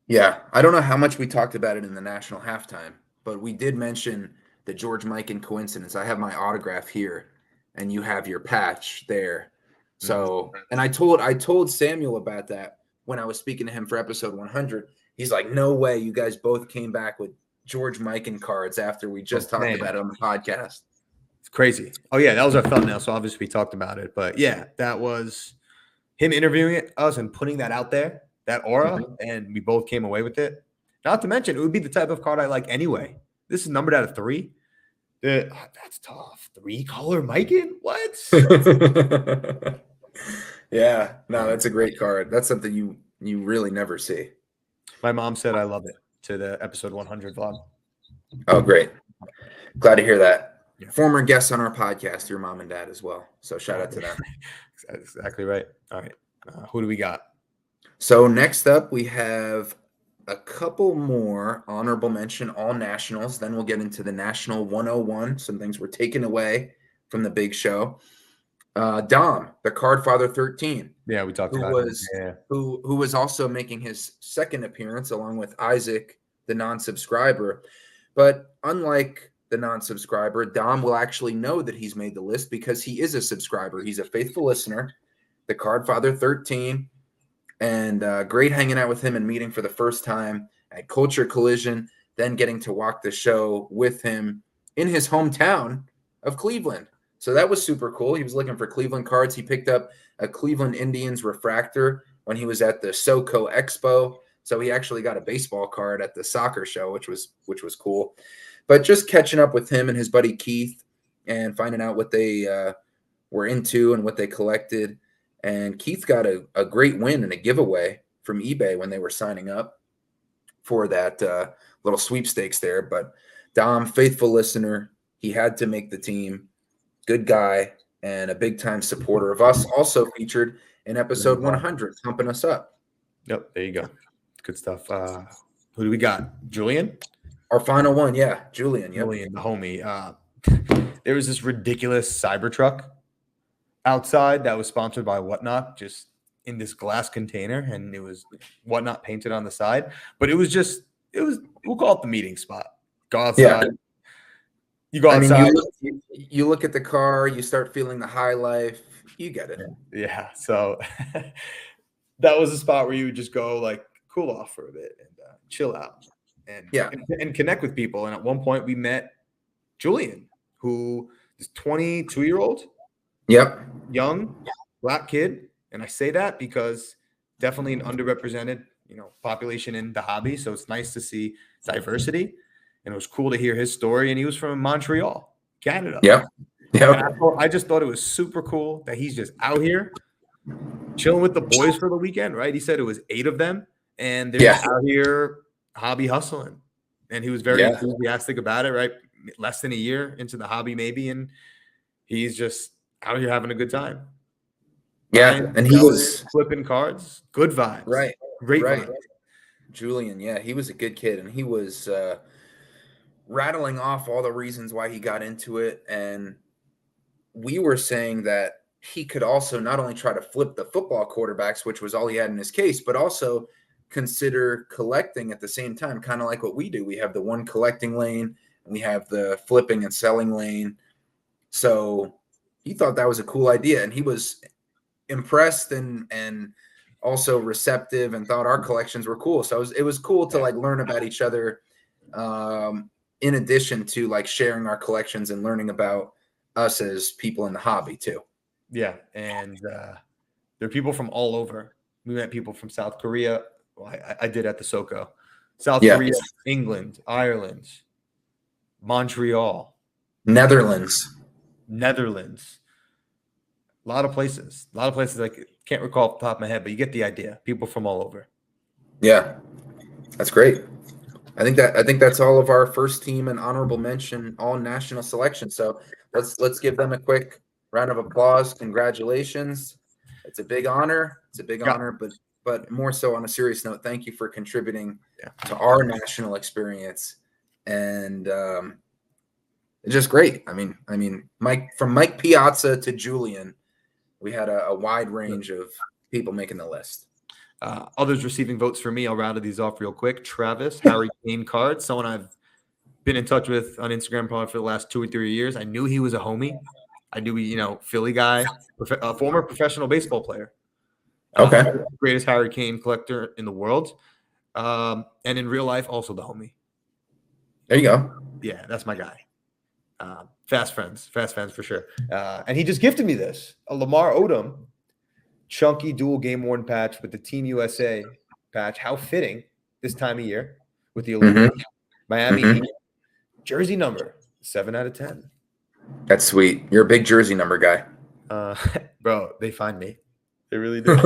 Yeah. I don't know how much we talked about it in the National halftime, but we did mention the George Mikan coincidence. I have my autograph here, and you have your patch there. So, and I told Samuel about that when I was speaking to him for episode 100. He's like, no way you guys both came back with George Mikan cards after we just talked about it on the podcast. It's crazy. Oh, yeah, that was our thumbnail, so obviously we talked about it. But, yeah, that was him interviewing us and putting that out there, that aura, and we both came away with it. Not to mention, it would be the type of card I like anyway. This is numbered out of 3. That's tough. 3-color Mikan? What? Yeah, no, that's a great card. That's something you really never see. My mom said I love it to the episode 100 vlog. Oh, great. Glad to hear that. Yeah. Former guests on our podcast, your mom and dad as well. So shout out to them. That's exactly right. All right. Who do we got? So next up, we have a couple more honorable mention all nationals. Then we'll get into the National 101. Some things were taken away from the big show. Dom, the Card Father 13. Yeah, we talked about it. Who was also making his second appearance along with Isaac, the non-subscriber. But unlike the non-subscriber, Dom will actually know that he's made the list because he is a subscriber. He's a faithful listener. The Card Father 13. And great hanging out with him and meeting for the first time at Culture Collision, then getting to walk the show with him in his hometown of Cleveland. So that was super cool. He was looking for Cleveland cards. He picked up a Cleveland Indians refractor when he was at the SoCo Expo. So he actually got a baseball card at the soccer show, which was cool. But just catching up with him and his buddy Keith and finding out what they were into and what they collected. And Keith got a great win and a giveaway from eBay when they were signing up for that little sweepstakes there. But Dom, faithful listener, he had to make the team. Good guy and a big-time supporter of us. Also featured in episode 100, pumping us up. Yep, there you go. Good stuff. Who do we got? Julian? Our final one, yeah. Julian, yep. Julian, the homie. There was this ridiculous Cybertruck outside that was sponsored by Whatnot, just in this glass container, and it was Whatnot painted on the side. But we'll call it the meeting spot. Go outside. Yeah. You go outside. You look at the car, you start feeling the high life. You get it. Yeah. So that was a spot where you would just go like cool off for a bit and chill out and connect with people. And at one point we met Julian, who is 22-year-old. Yep. Young, black kid. And I say that because definitely an underrepresented, population in the hobby. So it's nice to see diversity. And it was cool to hear his story. And he was from Montreal, Canada. Yep. I just thought it was super cool that he's just out here chilling with the boys for the weekend, right? He said it was 8 of them. And they're just out here hobby hustling. And he was very enthusiastic about it, right? Less than a year into the hobby, maybe. And he's just out here having a good time. Yeah. And he was flipping cards. Good vibes. Right. Great vibes. Julian, he was a good kid. And he was rattling off all the reasons why he got into it. And we were saying that he could also not only try to flip the football quarterbacks, which was all he had in his case, but also consider collecting at the same time, kind of like what we do. We have the one collecting lane and we have the flipping and selling lane. So he thought that was a cool idea, and he was impressed and also receptive and thought our collections were cool. So it was cool to like learn about each other. in addition to like sharing our collections and learning about us as people in the hobby too. Yeah, and there are people from all over. We met people from South Korea. Well, I did at the SoCo. South Yeah. Korea, England, Ireland, Montreal, Netherlands. Netherlands. A lot of places. A lot of places I can't recall off the top of my head, but you get the idea. People from all over. Yeah. That's great. I think that's all of our first team and honorable mention all national selection. So let's give them a quick round of applause. Congratulations. It's a big honor. It's a big Yeah. honor, but more so on a serious note, thank you for contributing Yeah. to our national experience. And it's just great. I mean, Mike Piazza to Julian, we had a wide range of people making the list. Others receiving votes for me, I'll rattle these off real quick. Travis, Harry Kane card, someone I've been in touch with on Instagram probably for the last 2 or 3 years. I knew he was a homie. I knew he, Philly guy, former professional baseball player. Okay. Greatest Harry Kane collector in the world. And in real life, also the homie. There you go. Yeah, that's my guy. Fast fans for sure. And he just gifted me this, a Lamar Odom chunky dual game worn patch with the Team USA patch. How fitting this time of year with the Olympics. Miami Heat jersey number 7 out of 10. That's sweet. You're a big jersey number guy. Bro, they find me. They really do.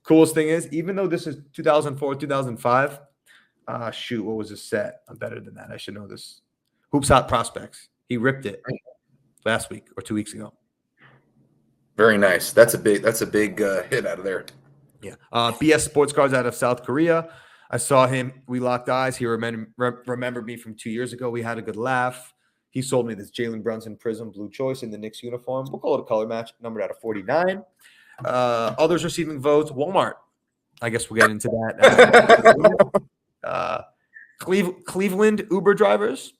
Coolest thing is, even though this is 2004, 2005, shoot, what was his set? I'm better than that. I should know this. Hoops Hot Prospects. He ripped it last week or 2 weeks ago. Very nice. That's a big hit out of there. Yeah. BS Sports Cards out of South Korea. I saw him. We locked eyes. He remembered me from 2 years ago. We had a good laugh. He sold me this Jalen Brunson Prism Blue Choice in the Knicks uniform. We'll call it a color match, numbered out of 49. Others receiving votes. Walmart. I guess we'll get into that. Cleveland Uber drivers.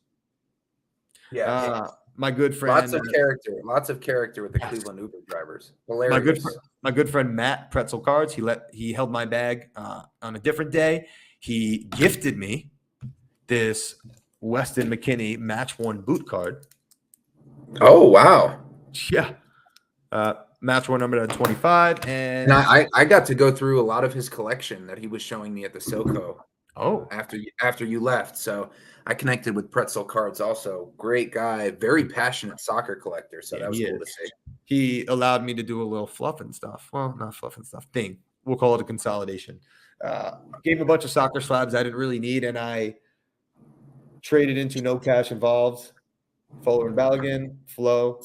Yeah. My good friend. Lots of character with the Cleveland Uber drivers. Hilarious. My good friend Matt Pretzel Cards. He held my bag on a different day. He gifted me this Weston McKinney match worn boot card. Oh wow! Yeah, match worn number 25, and I got to go through a lot of his collection that he was showing me at the SoCo. Oh, after you left, so I connected with Pretzel Cards. Also, great guy, very passionate soccer collector. So that was cool to see. He allowed me to do a little fluff and stuff. Well, not fluff and stuff thing. We'll call it a consolidation. Gave him a bunch of soccer slabs I didn't really need, and I traded into no cash involved. Fuller and Balogun, Flo.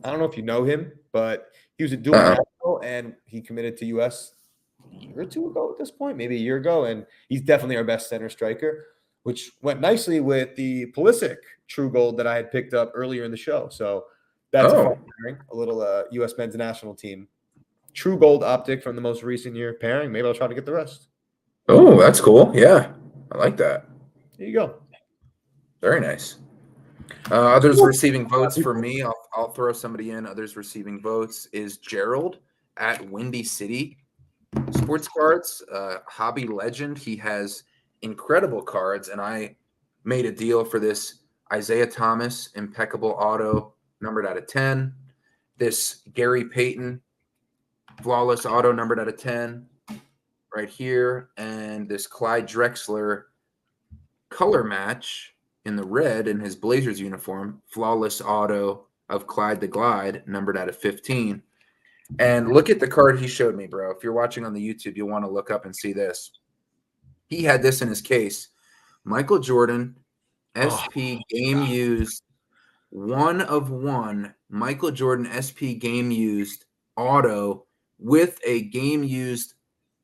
I don't know if you know him, but he was a dual national, and he committed to U.S. a year or two ago at this point, maybe a year ago, and he's definitely our best center striker, which went nicely with the Pulisic True Gold that I had picked up earlier in the show. So that's a little U.S. men's national team True Gold optic from the most recent year pairing. Maybe I'll try to get the rest. Oh, that's cool. Yeah, I like that. There you go. Very nice. Others receiving votes for me. I'll throw somebody in. Others receiving votes is Gerald at Windy City Sports Cards, hobby legend. He has incredible cards, and I made a deal for this Isaiah Thomas impeccable auto numbered out of 10. This Gary Payton flawless auto numbered out of 10 right here, and this Clyde Drexler color match in the red in his Blazers uniform, flawless auto of Clyde the Glide, numbered out of 15. And look at the card he showed me, bro. If you're watching on the YouTube, you'll want to look up and see this. He had this in his case. Michael Jordan, SP game used, 1/1 Michael Jordan SP game used auto with a game used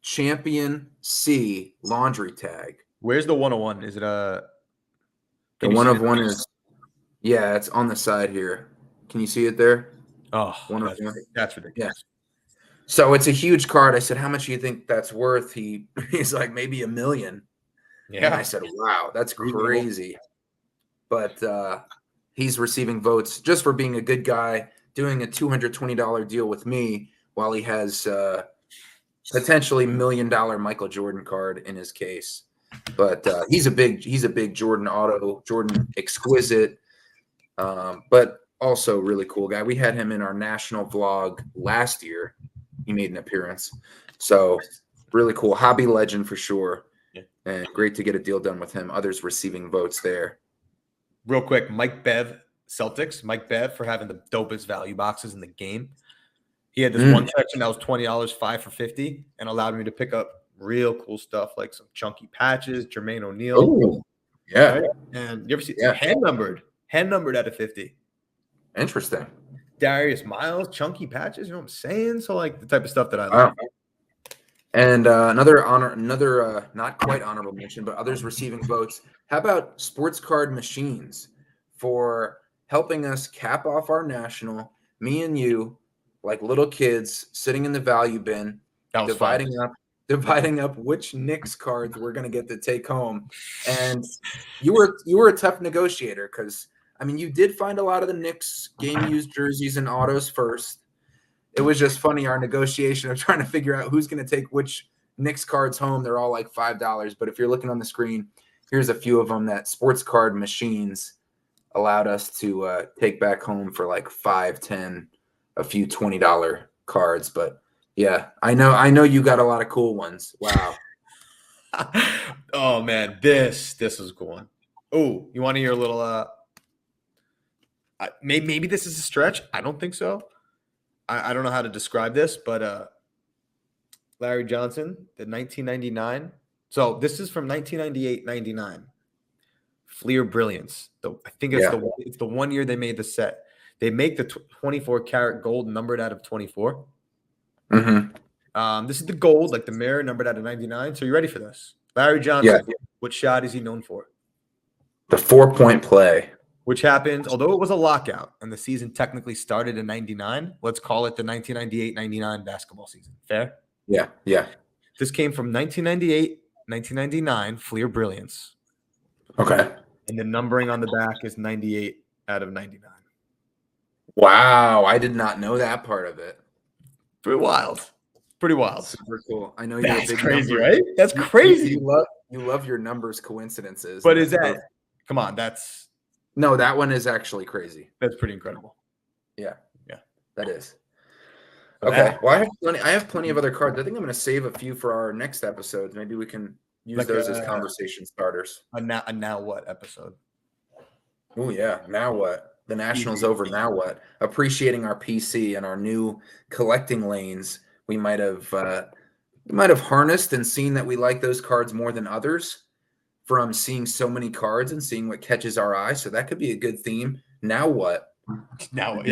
Champion C laundry tag. Where's the 101? Is it a... The 1/1 is, yeah, it's on the side here. Can you see it there? Oh, 1/1. That's ridiculous. Yeah. So it's a huge card. I said, how much do you think that's worth? He's like, maybe $1 million. Yeah. And I said, wow, that's crazy. But he's receiving votes just for being a good guy, doing a $220 deal with me while he has potentially $1 million Michael Jordan card in his case. But he's a big Jordan exquisite, but also really cool guy. We had him in our national vlog last year. He made an appearance. So really cool. Hobby legend for sure. Yeah. And great to get a deal done with him. Others receiving votes there. Real quick, Mike Bev, Celtics. Mike Bev for having the dopest value boxes in the game. He had this one section that was $20, 5 for 50, and allowed me to pick up real cool stuff like some chunky patches, Jermaine O'Neal. Oh, yeah. Right? And you ever see hand numbered out of 50. Interesting. Darius Miles, chunky patches, you know what I'm saying? So like the type of stuff that I like. And another not quite honorable mention, but others receiving votes. How about Sports Card Machines for helping us cap off our national? Me and you, like little kids, sitting in the value bin, dividing up which Knicks cards we're gonna get to take home. And you were a tough negotiator because I mean you did find a lot of the Knicks game used jerseys and autos first. It was just funny, our negotiation of trying to figure out who's going to take which Knicks cards home. They're all like $5. But if you're looking on the screen, here's a few of them that Sports Card Machines allowed us to take back home for like $5, $10, a few $20 cards. But yeah, I know you got a lot of cool ones. Wow. Oh man, this is a cool one. Oh, you want to hear a little maybe this is a stretch. I don't think so. I don't know how to describe this, but Larry Johnson, the 1999. So this is from 1998-99. Fleer Brilliance. I think it's the 1 year they made the set. They make the 24 karat gold numbered out of 24. Mm-hmm. This is the gold, like the mirror numbered out of 99. So you ready for this? Larry Johnson. Yeah. What shot is he known for? The 4-point play. Which happened, although it was a lockout and the season technically started in 99, let's call it the 1998-99 basketball season. Fair? Yeah, yeah. This came from 1998, 1999, Fleer Brilliance. Okay. And the numbering on the back is 98 out of 99. Wow, I did not know that part of it. Pretty wild. Super cool. I know that's crazy, right? That's crazy. You love your numbers coincidences. But is that – come on, that's – no, that one is actually crazy. That's pretty incredible. Yeah, that is. So okay, well, I have plenty of other cards. I think I'm going to save a few for our next episodes. Maybe we can use those as conversation starters. A now what episode? Oh yeah, now what? The Nationals over. Now what? Appreciating our PC and our new collecting lanes. We might have harnessed and seen that we like those cards more than others, from seeing so many cards and seeing what catches our eye. So that could be a good theme. Now what? Now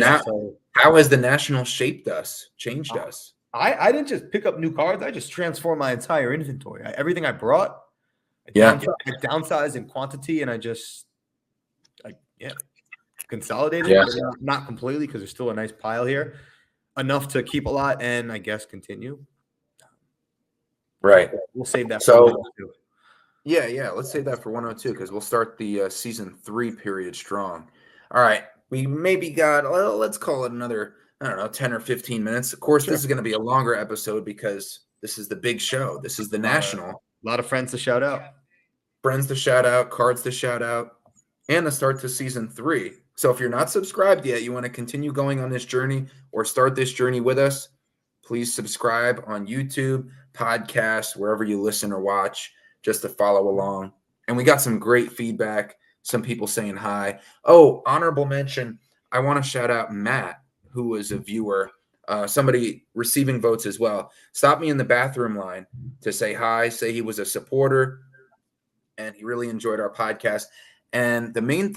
how has the National shaped us, changed us? I didn't just pick up new cards. I just transformed my entire inventory. Everything I brought, I downsized in quantity, and I consolidated. Yeah. Not completely, because there's still a nice pile here. Enough to keep a lot and, I guess, continue. Right. We'll save that for 102. Yeah. Let's save that for 102 because we'll start the season 3 period strong. All right. We maybe got, let's call it another, 10 or 15 minutes. Of course, This is going to be a longer episode because this is the big show. This is the National. A lot of friends to shout out. Friends to shout out, cards to shout out, and the start to season 3. So if you're not subscribed yet, you want to continue going on this journey or start this journey with us, please subscribe on YouTube, podcasts, wherever you listen or watch, just to follow along. And we got some great feedback, some people saying hi. Oh, honorable mention, I want to shout out Matt, who was a viewer, somebody receiving votes as well. Stopped me in the bathroom line to say hi, say he was a supporter, and he really enjoyed our podcast. And the main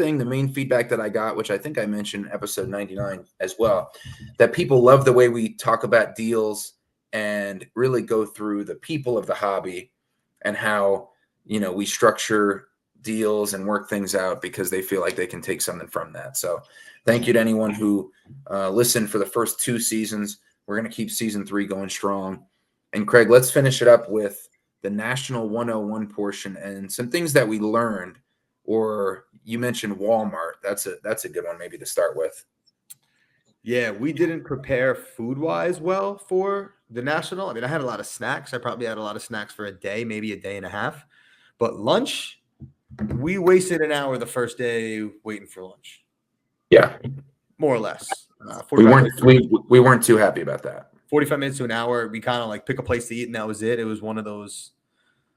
feedback that I got, which I think I mentioned in episode 99 as well, that people love the way we talk about deals and really go through the people of the hobby and how, we structure deals and work things out because they feel like they can take something from that. So thank you to anyone who listened for the first 2 seasons. We're going to keep season 3 going strong. And Craig, let's finish it up with the National 101 portion and some things that we learned. Or you mentioned Walmart. That's a good one maybe to start with. Yeah, we didn't prepare food-wise well for the National. I mean, I had a lot of snacks. I probably had a lot of snacks for a day, maybe a day and a half. But lunch, we wasted an hour the first day waiting for lunch. Yeah. More or less. We weren't too happy about that. 45 minutes to an hour. We kind of like pick a place to eat, and that was it. It was one of those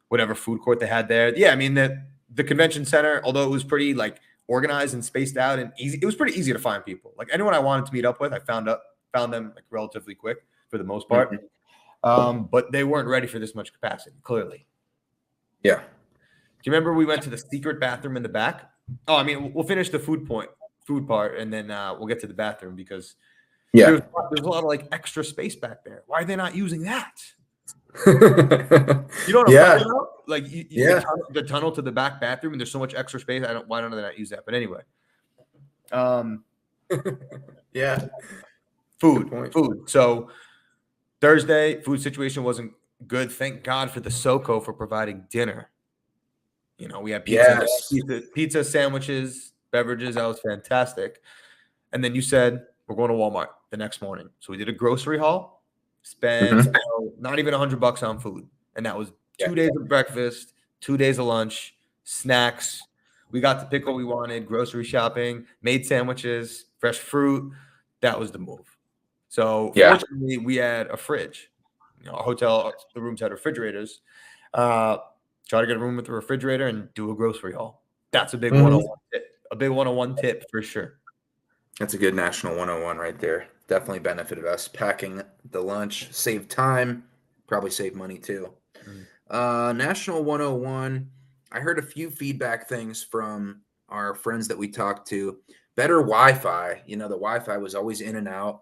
whatever food court they had there. Yeah, I mean the convention center, although it was pretty like organized and spaced out and easy, it was pretty easy to find people. Like anyone I wanted to meet up with, I found them like relatively quick for the most part. But they weren't ready for this much capacity, clearly. Yeah. Do you remember we went to the secret bathroom in the back? Oh, I mean, we'll finish the food part, and then we'll get to the bathroom because there's a lot of like extra space back there. Why are they not using that? You know what I'm talking about? Like the tunnel to the back bathroom, and there's so much extra space. Why don't they not use that? But anyway, yeah, food. So Thursday, food situation wasn't good. Thank God for the SoCo for providing dinner. You know, we had pizza, sandwiches, beverages. That was fantastic. And then you said we're going to Walmart the next morning, so we did a grocery haul. Spent not even $100 on food, and that was 2 days of breakfast, 2 days of lunch, snacks. We got to pick what we wanted, grocery shopping, made sandwiches, fresh fruit. That was the move. So fortunately, we had a fridge. You know, our hotel, the rooms had refrigerators. Try to get a room with a refrigerator and do a grocery haul. That's a big 101 tip. A big 101 tip for sure. That's a good national 101 right there. Definitely benefited us. Packing the lunch, saved time, probably saved money too. National 101, I heard a few feedback things from our friends that we talked to. Better Wi-Fi. You know, the Wi-Fi was always in and out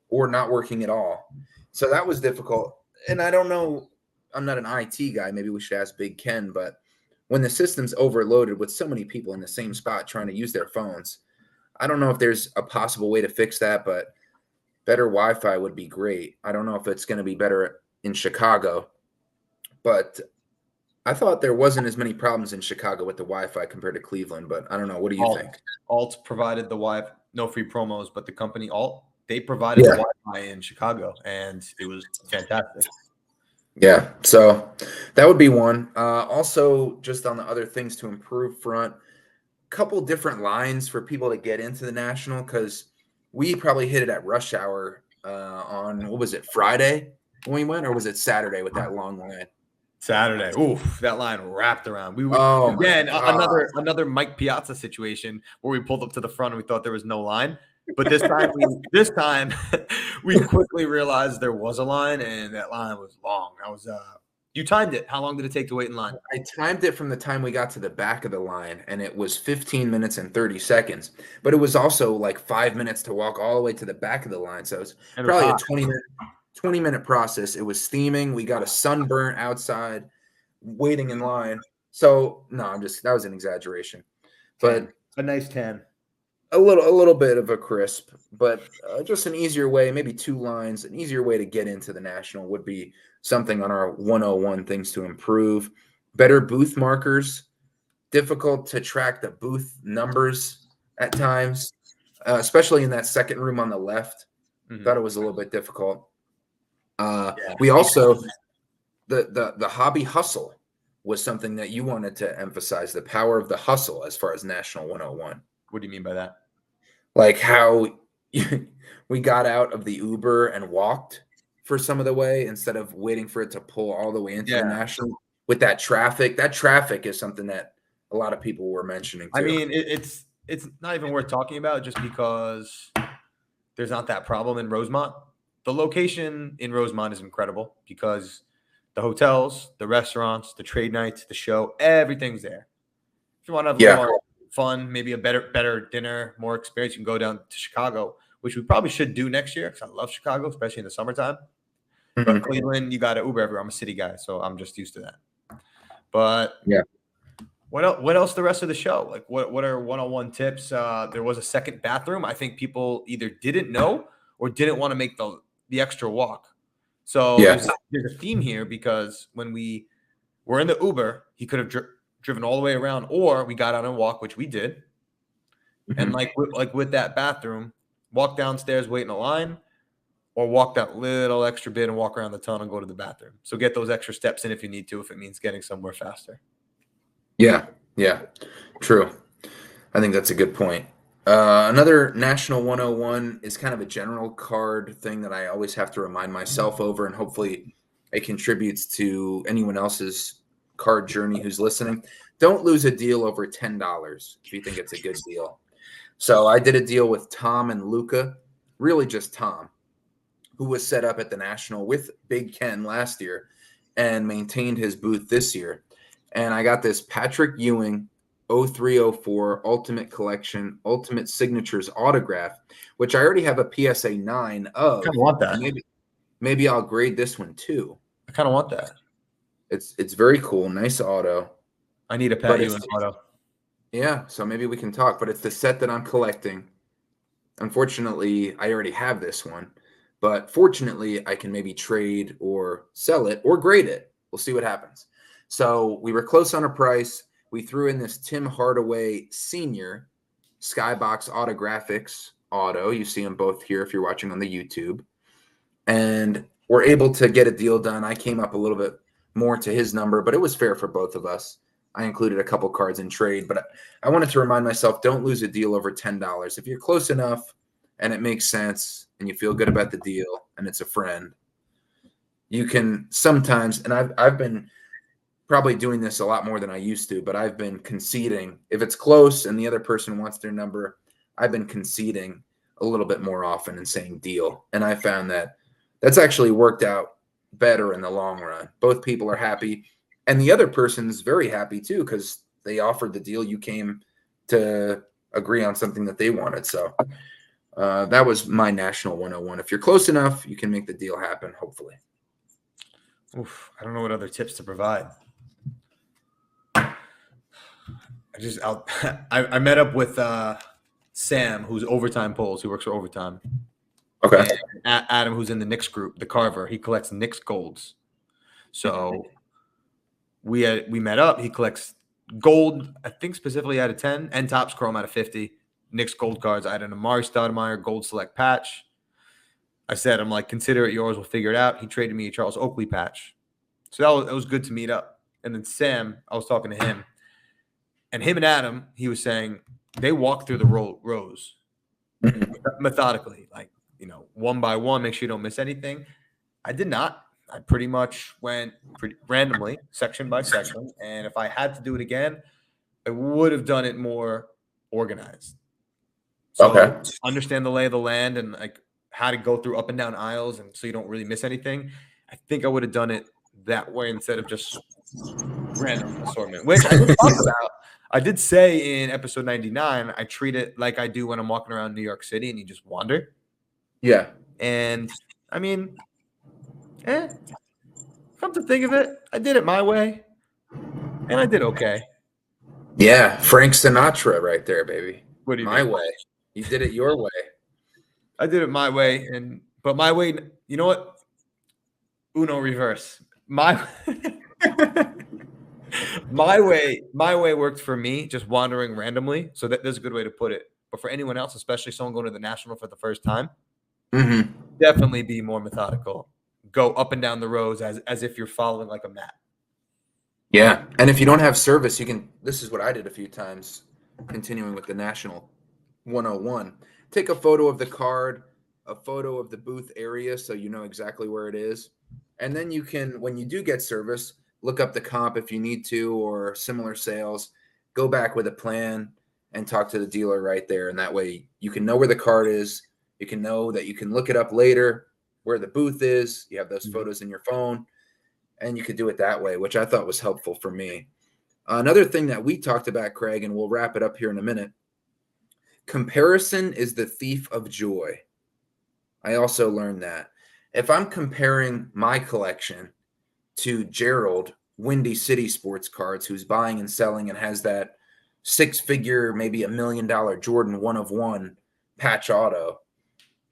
or not working at all. So that was difficult. And I don't know, I'm not an IT guy. Maybe we should ask Big Ken, but when the system's overloaded with so many people in the same spot trying to use their phones, I don't know if there's a possible way to fix that, but better Wi-Fi would be great. I don't know if it's going to be better in Chicago, but I thought there wasn't as many problems in Chicago with the Wi-Fi compared to Cleveland, but I don't know. What do you think? Alt provided the Wi-Fi, no free promos, but the company Alt, they provided the Wi-Fi in Chicago, and it was fantastic. Yeah, so that would be one. Also, just on the other things to improve front, couple different lines for people to get into the National, because we probably hit it at rush hour on, what was it, Friday when we went, or was it Saturday with that long line? Saturday. Oof, that line wrapped around. Another Mike Piazza situation where we pulled up to the front and we thought there was no line. But this time we quickly realized there was a line, and that line was long. That was you timed it. How long did it take to wait in line? I timed it from the time we got to the back of the line, and it was 15 minutes and 30 seconds. But it was also like 5 minutes to walk all the way to the back of the line. So it's probably a 20-minute process. It was steaming. We got a sunburn outside waiting in line. So no, that was an exaggeration. But a nice tan. A little bit of a crisp, but just an easier way, maybe 2 lines, an easier way to get into the National would be something on our 101 things to improve. Better booth markers. Difficult to track the booth numbers at times, especially in that second room on the left. Thought it was a little bit difficult. We also, the hobby hustle was something that you wanted to emphasize, the power of the hustle as far as National 101. What do you mean by that? Like how we got out of the Uber and walked for some of the way instead of waiting for it to pull all the way into the National with that traffic. That traffic is something that a lot of people were mentioning too. I mean, it's not even worth talking about just because there's not that problem in Rosemont. The location in Rosemont is incredible because the hotels, the restaurants, the trade nights, the show, everything's there. If you want to have more fun, maybe a better dinner, more experience, you can go down to Chicago, which we probably should do next year because I love Chicago, especially in the summertime. But Cleveland, you got to Uber everywhere. I'm a city guy, so I'm just used to that. But what else the rest of the show? Like what are 101 tips? There was a second bathroom. I think people either didn't know or didn't want to make the extra walk. So there's a theme here because when we were in the Uber, he could have driven all the way around, or we got out and walked, which we did. And like with that bathroom, walk downstairs, wait in a line, or walk that little extra bit and walk around the tunnel and go to the bathroom. So get those extra steps in if you need to, if it means getting somewhere faster. Yeah, yeah, true. I think that's a good point. Another National 101 is kind of a general card thing that I always have to remind myself over, and hopefully it contributes to anyone else's card journey who's listening. Don't lose a deal over $10 if you think it's a good deal. So I did a deal with Tom and Luca, really just Tom, who was set up at the National with Big Ken last year and maintained his booth this year. And I got this Patrick Ewing 0304 Ultimate Collection, Ultimate Signatures autograph, which I already have a PSA 9 I kind of. of want that. And maybe I'll grade this one too. I kind of want that. It's very cool, nice auto. I need a But Pat Ewing auto. Yeah, so maybe we can talk. But it's the set that I'm collecting. Unfortunately, I already have this one. But fortunately, I can maybe trade or sell it or grade it. We'll see what happens. So we were close on a price. We threw in this Tim Hardaway Senior Skybox Autographics auto. You see them both here if you're watching on the YouTube. And we're able to get a deal done. I came up a little bit more to his number, but it was fair for both of us. I included a couple cards in trade, but I wanted to remind myself, don't lose a deal over $10. If you're close enough and it makes sense and you feel good about the deal and it's a friend, you can sometimes, and I've been probably doing this a lot more than I used to, but I've been conceding. If it's close and the other person wants their number, I've been conceding a little bit more often and saying deal. And I found that that's actually worked out better in the long run. Both people are happy. And the other person's very happy too, because they offered the deal. You came to agree on something that they wanted. So that was my National 101. If you're close enough, you can make the deal happen, hopefully. Oof, I don't know what other tips to provide. I met up with Sam, who's Overtime Polls, who works for Overtime. Okay. And Adam, who's in the Knicks group, the Carver. He collects Knicks golds. So we met up. He collects gold, I think specifically out of 10, and Topps Chrome out of 50. Knicks gold cards. I had an Amari Stoudemire gold select patch. I said, I'm like, consider it yours. We'll figure it out. He traded me a Charles Oakley patch. So that was good to meet up. And then Sam, I was talking to him. And him and Adam, he was saying, they walk through the rows methodically, like, one by one, make sure you don't miss anything. I did not. I pretty much went pretty randomly, section by section. And if I had to do it again, I would have done it more organized. So understand the lay of the land and like how to go through up and down aisles, and so you don't really miss anything. I think I would have done it that way instead of just random assortment, which I did talk about. I did say in episode 99, I treat it like I do when I'm walking around New York City and you just wander. Yeah. And I mean, come to think of it, I did it my way, and I did okay. Yeah, Frank Sinatra right there, baby. What do you mean? My way. You did it your way. I did it my way, but my way, you know what? Uno reverse. My way worked for me, just wandering randomly. So that's a good way to put it. But for anyone else, especially someone going to the National for the first time, definitely be more methodical. Go up and down the rows as if you're following like a map. Yeah. And if you don't have service, you can, this is what I did a few times, continuing with the National 101. Take a photo of the card, a photo of the booth area so you know exactly where it is. And then you can, when you do get service, look up the comp if you need to or similar sales. Go back with a plan and talk to the dealer right there. And that way you can know where the card is. You can know that you can look it up later, where the booth is. You have those photos in your phone. And you could do it that way, which I thought was helpful for me. Another thing that we talked about, Craig, and we'll wrap it up here in a minute. Comparison is the thief of joy. I also learned that. If I'm comparing my collection to Gerald, Windy City Sports Cards, who's buying and selling and has that six-figure, maybe $1 million Jordan 1/1 patch auto,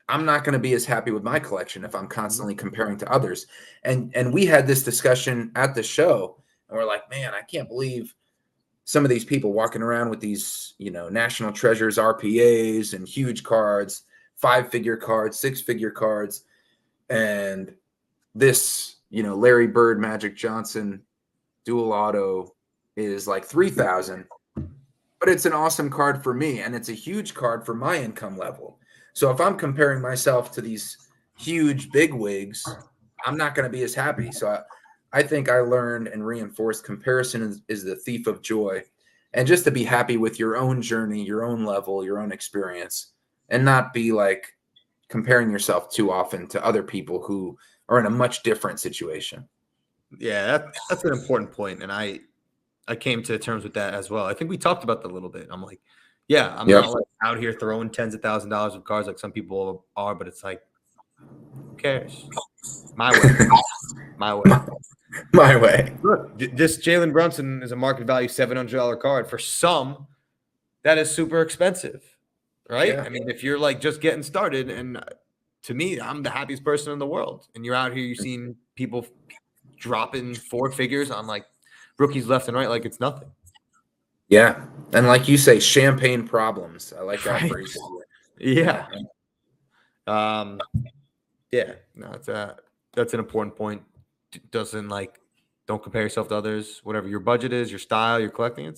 I'm not going to be as happy with my collection if I'm constantly comparing to others. And we had this discussion at the show, and we're like, man, I can't believe some of these people walking around with these, National Treasures RPAs and huge cards, 5-figure cards, 6-figure cards, and this, Larry Bird, Magic Johnson, dual auto is like 3,000, but it's an awesome card for me, and it's a huge card for my income level. So if I'm comparing myself to these huge big wigs, I'm not going to be as happy. So I think I learned and reinforced comparison is the thief of joy, and just to be happy with your own journey, your own level, your own experience, and not be like comparing yourself too often to other people who are in a much different situation. Yeah, that's an important point, and I came to terms with that as well. I think we talked about that a little bit. I'm like, yeah, I'm Yep. not like out here throwing tens of $1,000s of cards like some people are, but it's like, who cares? My way, my way. My way. Look, this Jalen Brunson is a market value $700 card. For some, that is super expensive, right? Yeah. I mean, if you're like just getting started, and to me, I'm the happiest person in the world, and you're out here, you've seen people dropping four figures on like rookies left and right, like it's nothing. Yeah. And like you say, champagne problems. I like that Right. phrase. Yeah. Yeah, no, that's an important point. Don't compare yourself to others. Whatever your budget is, your style, your collecting.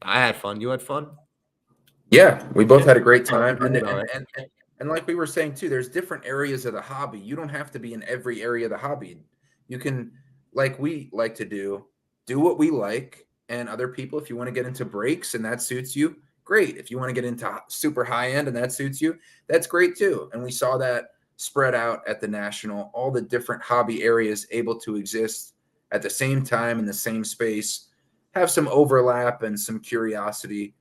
I had fun. You had fun. Yeah, we both Yeah. had a great time. We And, did and, all right. and, and, and like we were saying too, there's different areas of the hobby. You don't have to be in every area of the hobby. You can, like we like to do what we like. And other people, if you want to get into breaks and that suits you, great. If you want to get into super high end and that suits you, that's great too. And we saw that spread out at the National, all the different hobby areas able to exist at the same time in the same space, have some overlap and some curiosity,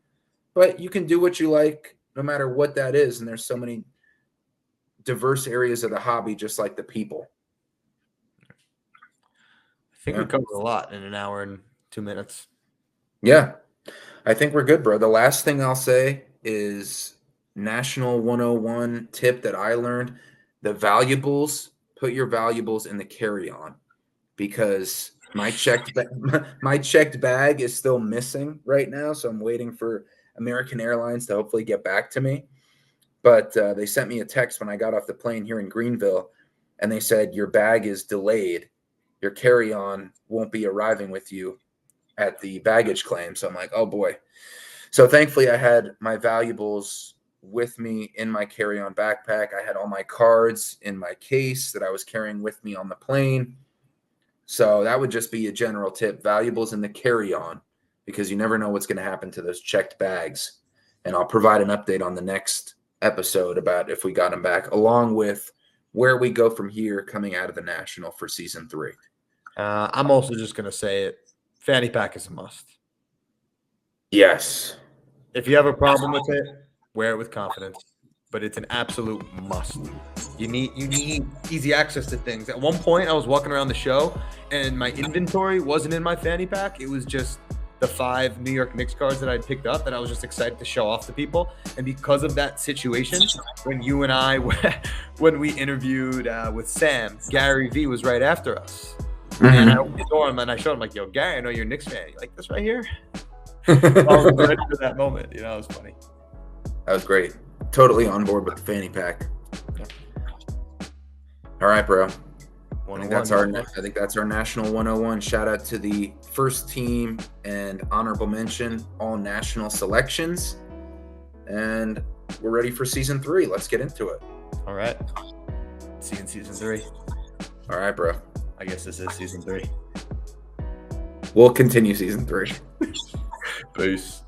but you can do what you like no matter what that is. And there's so many diverse areas of the hobby, just like the people. I think we covered a lot in an hour and 2 minutes. Yeah, I think we're good, bro. The last thing I'll say is National 101 tip that I learned: the valuables, put your valuables in the carry-on, because my checked bag is still missing right now. So I'm waiting for American Airlines to hopefully get back to me. But they sent me a text when I got off the plane here in Greenville, and they said, your bag is delayed. Your carry-on won't be arriving with you at the baggage claim. So I'm like, oh boy. So thankfully I had my valuables with me in my carry-on backpack. I had all my cards in my case that I was carrying with me on the plane. So that would just be a general tip: valuables in the carry-on, because you never know what's going to happen to those checked bags. And I'll provide an update on the next episode about if we got them back, along with where we go from here coming out of the National for season 3. I'm also just going to say it. Fanny pack is a must. Yes. If you have a problem with it, wear it with confidence. But it's an absolute must. You need easy access to things. At one point, I was walking around the show, and my inventory wasn't in my fanny pack. It was just the 5 New York Knicks cards that I'd picked up, and I was just excited to show off to people. And because of that situation, when you and I, when we interviewed with Sam, Gary V was right after us. Mm-hmm. And I opened the door and I showed him, like, yo, Gary, I know you're a Knicks fan. You like this right here? I was ready for that moment. You know, it was funny. That was great. Totally on board with the fanny pack. Yeah. All right, bro. I think that's our National 101. Shout out to the first team and honorable mention, all national selections. And we're ready for season 3. Let's get into it. All right. See you in season 3. All right, bro. I guess this is season 3. We'll continue season 3. Peace.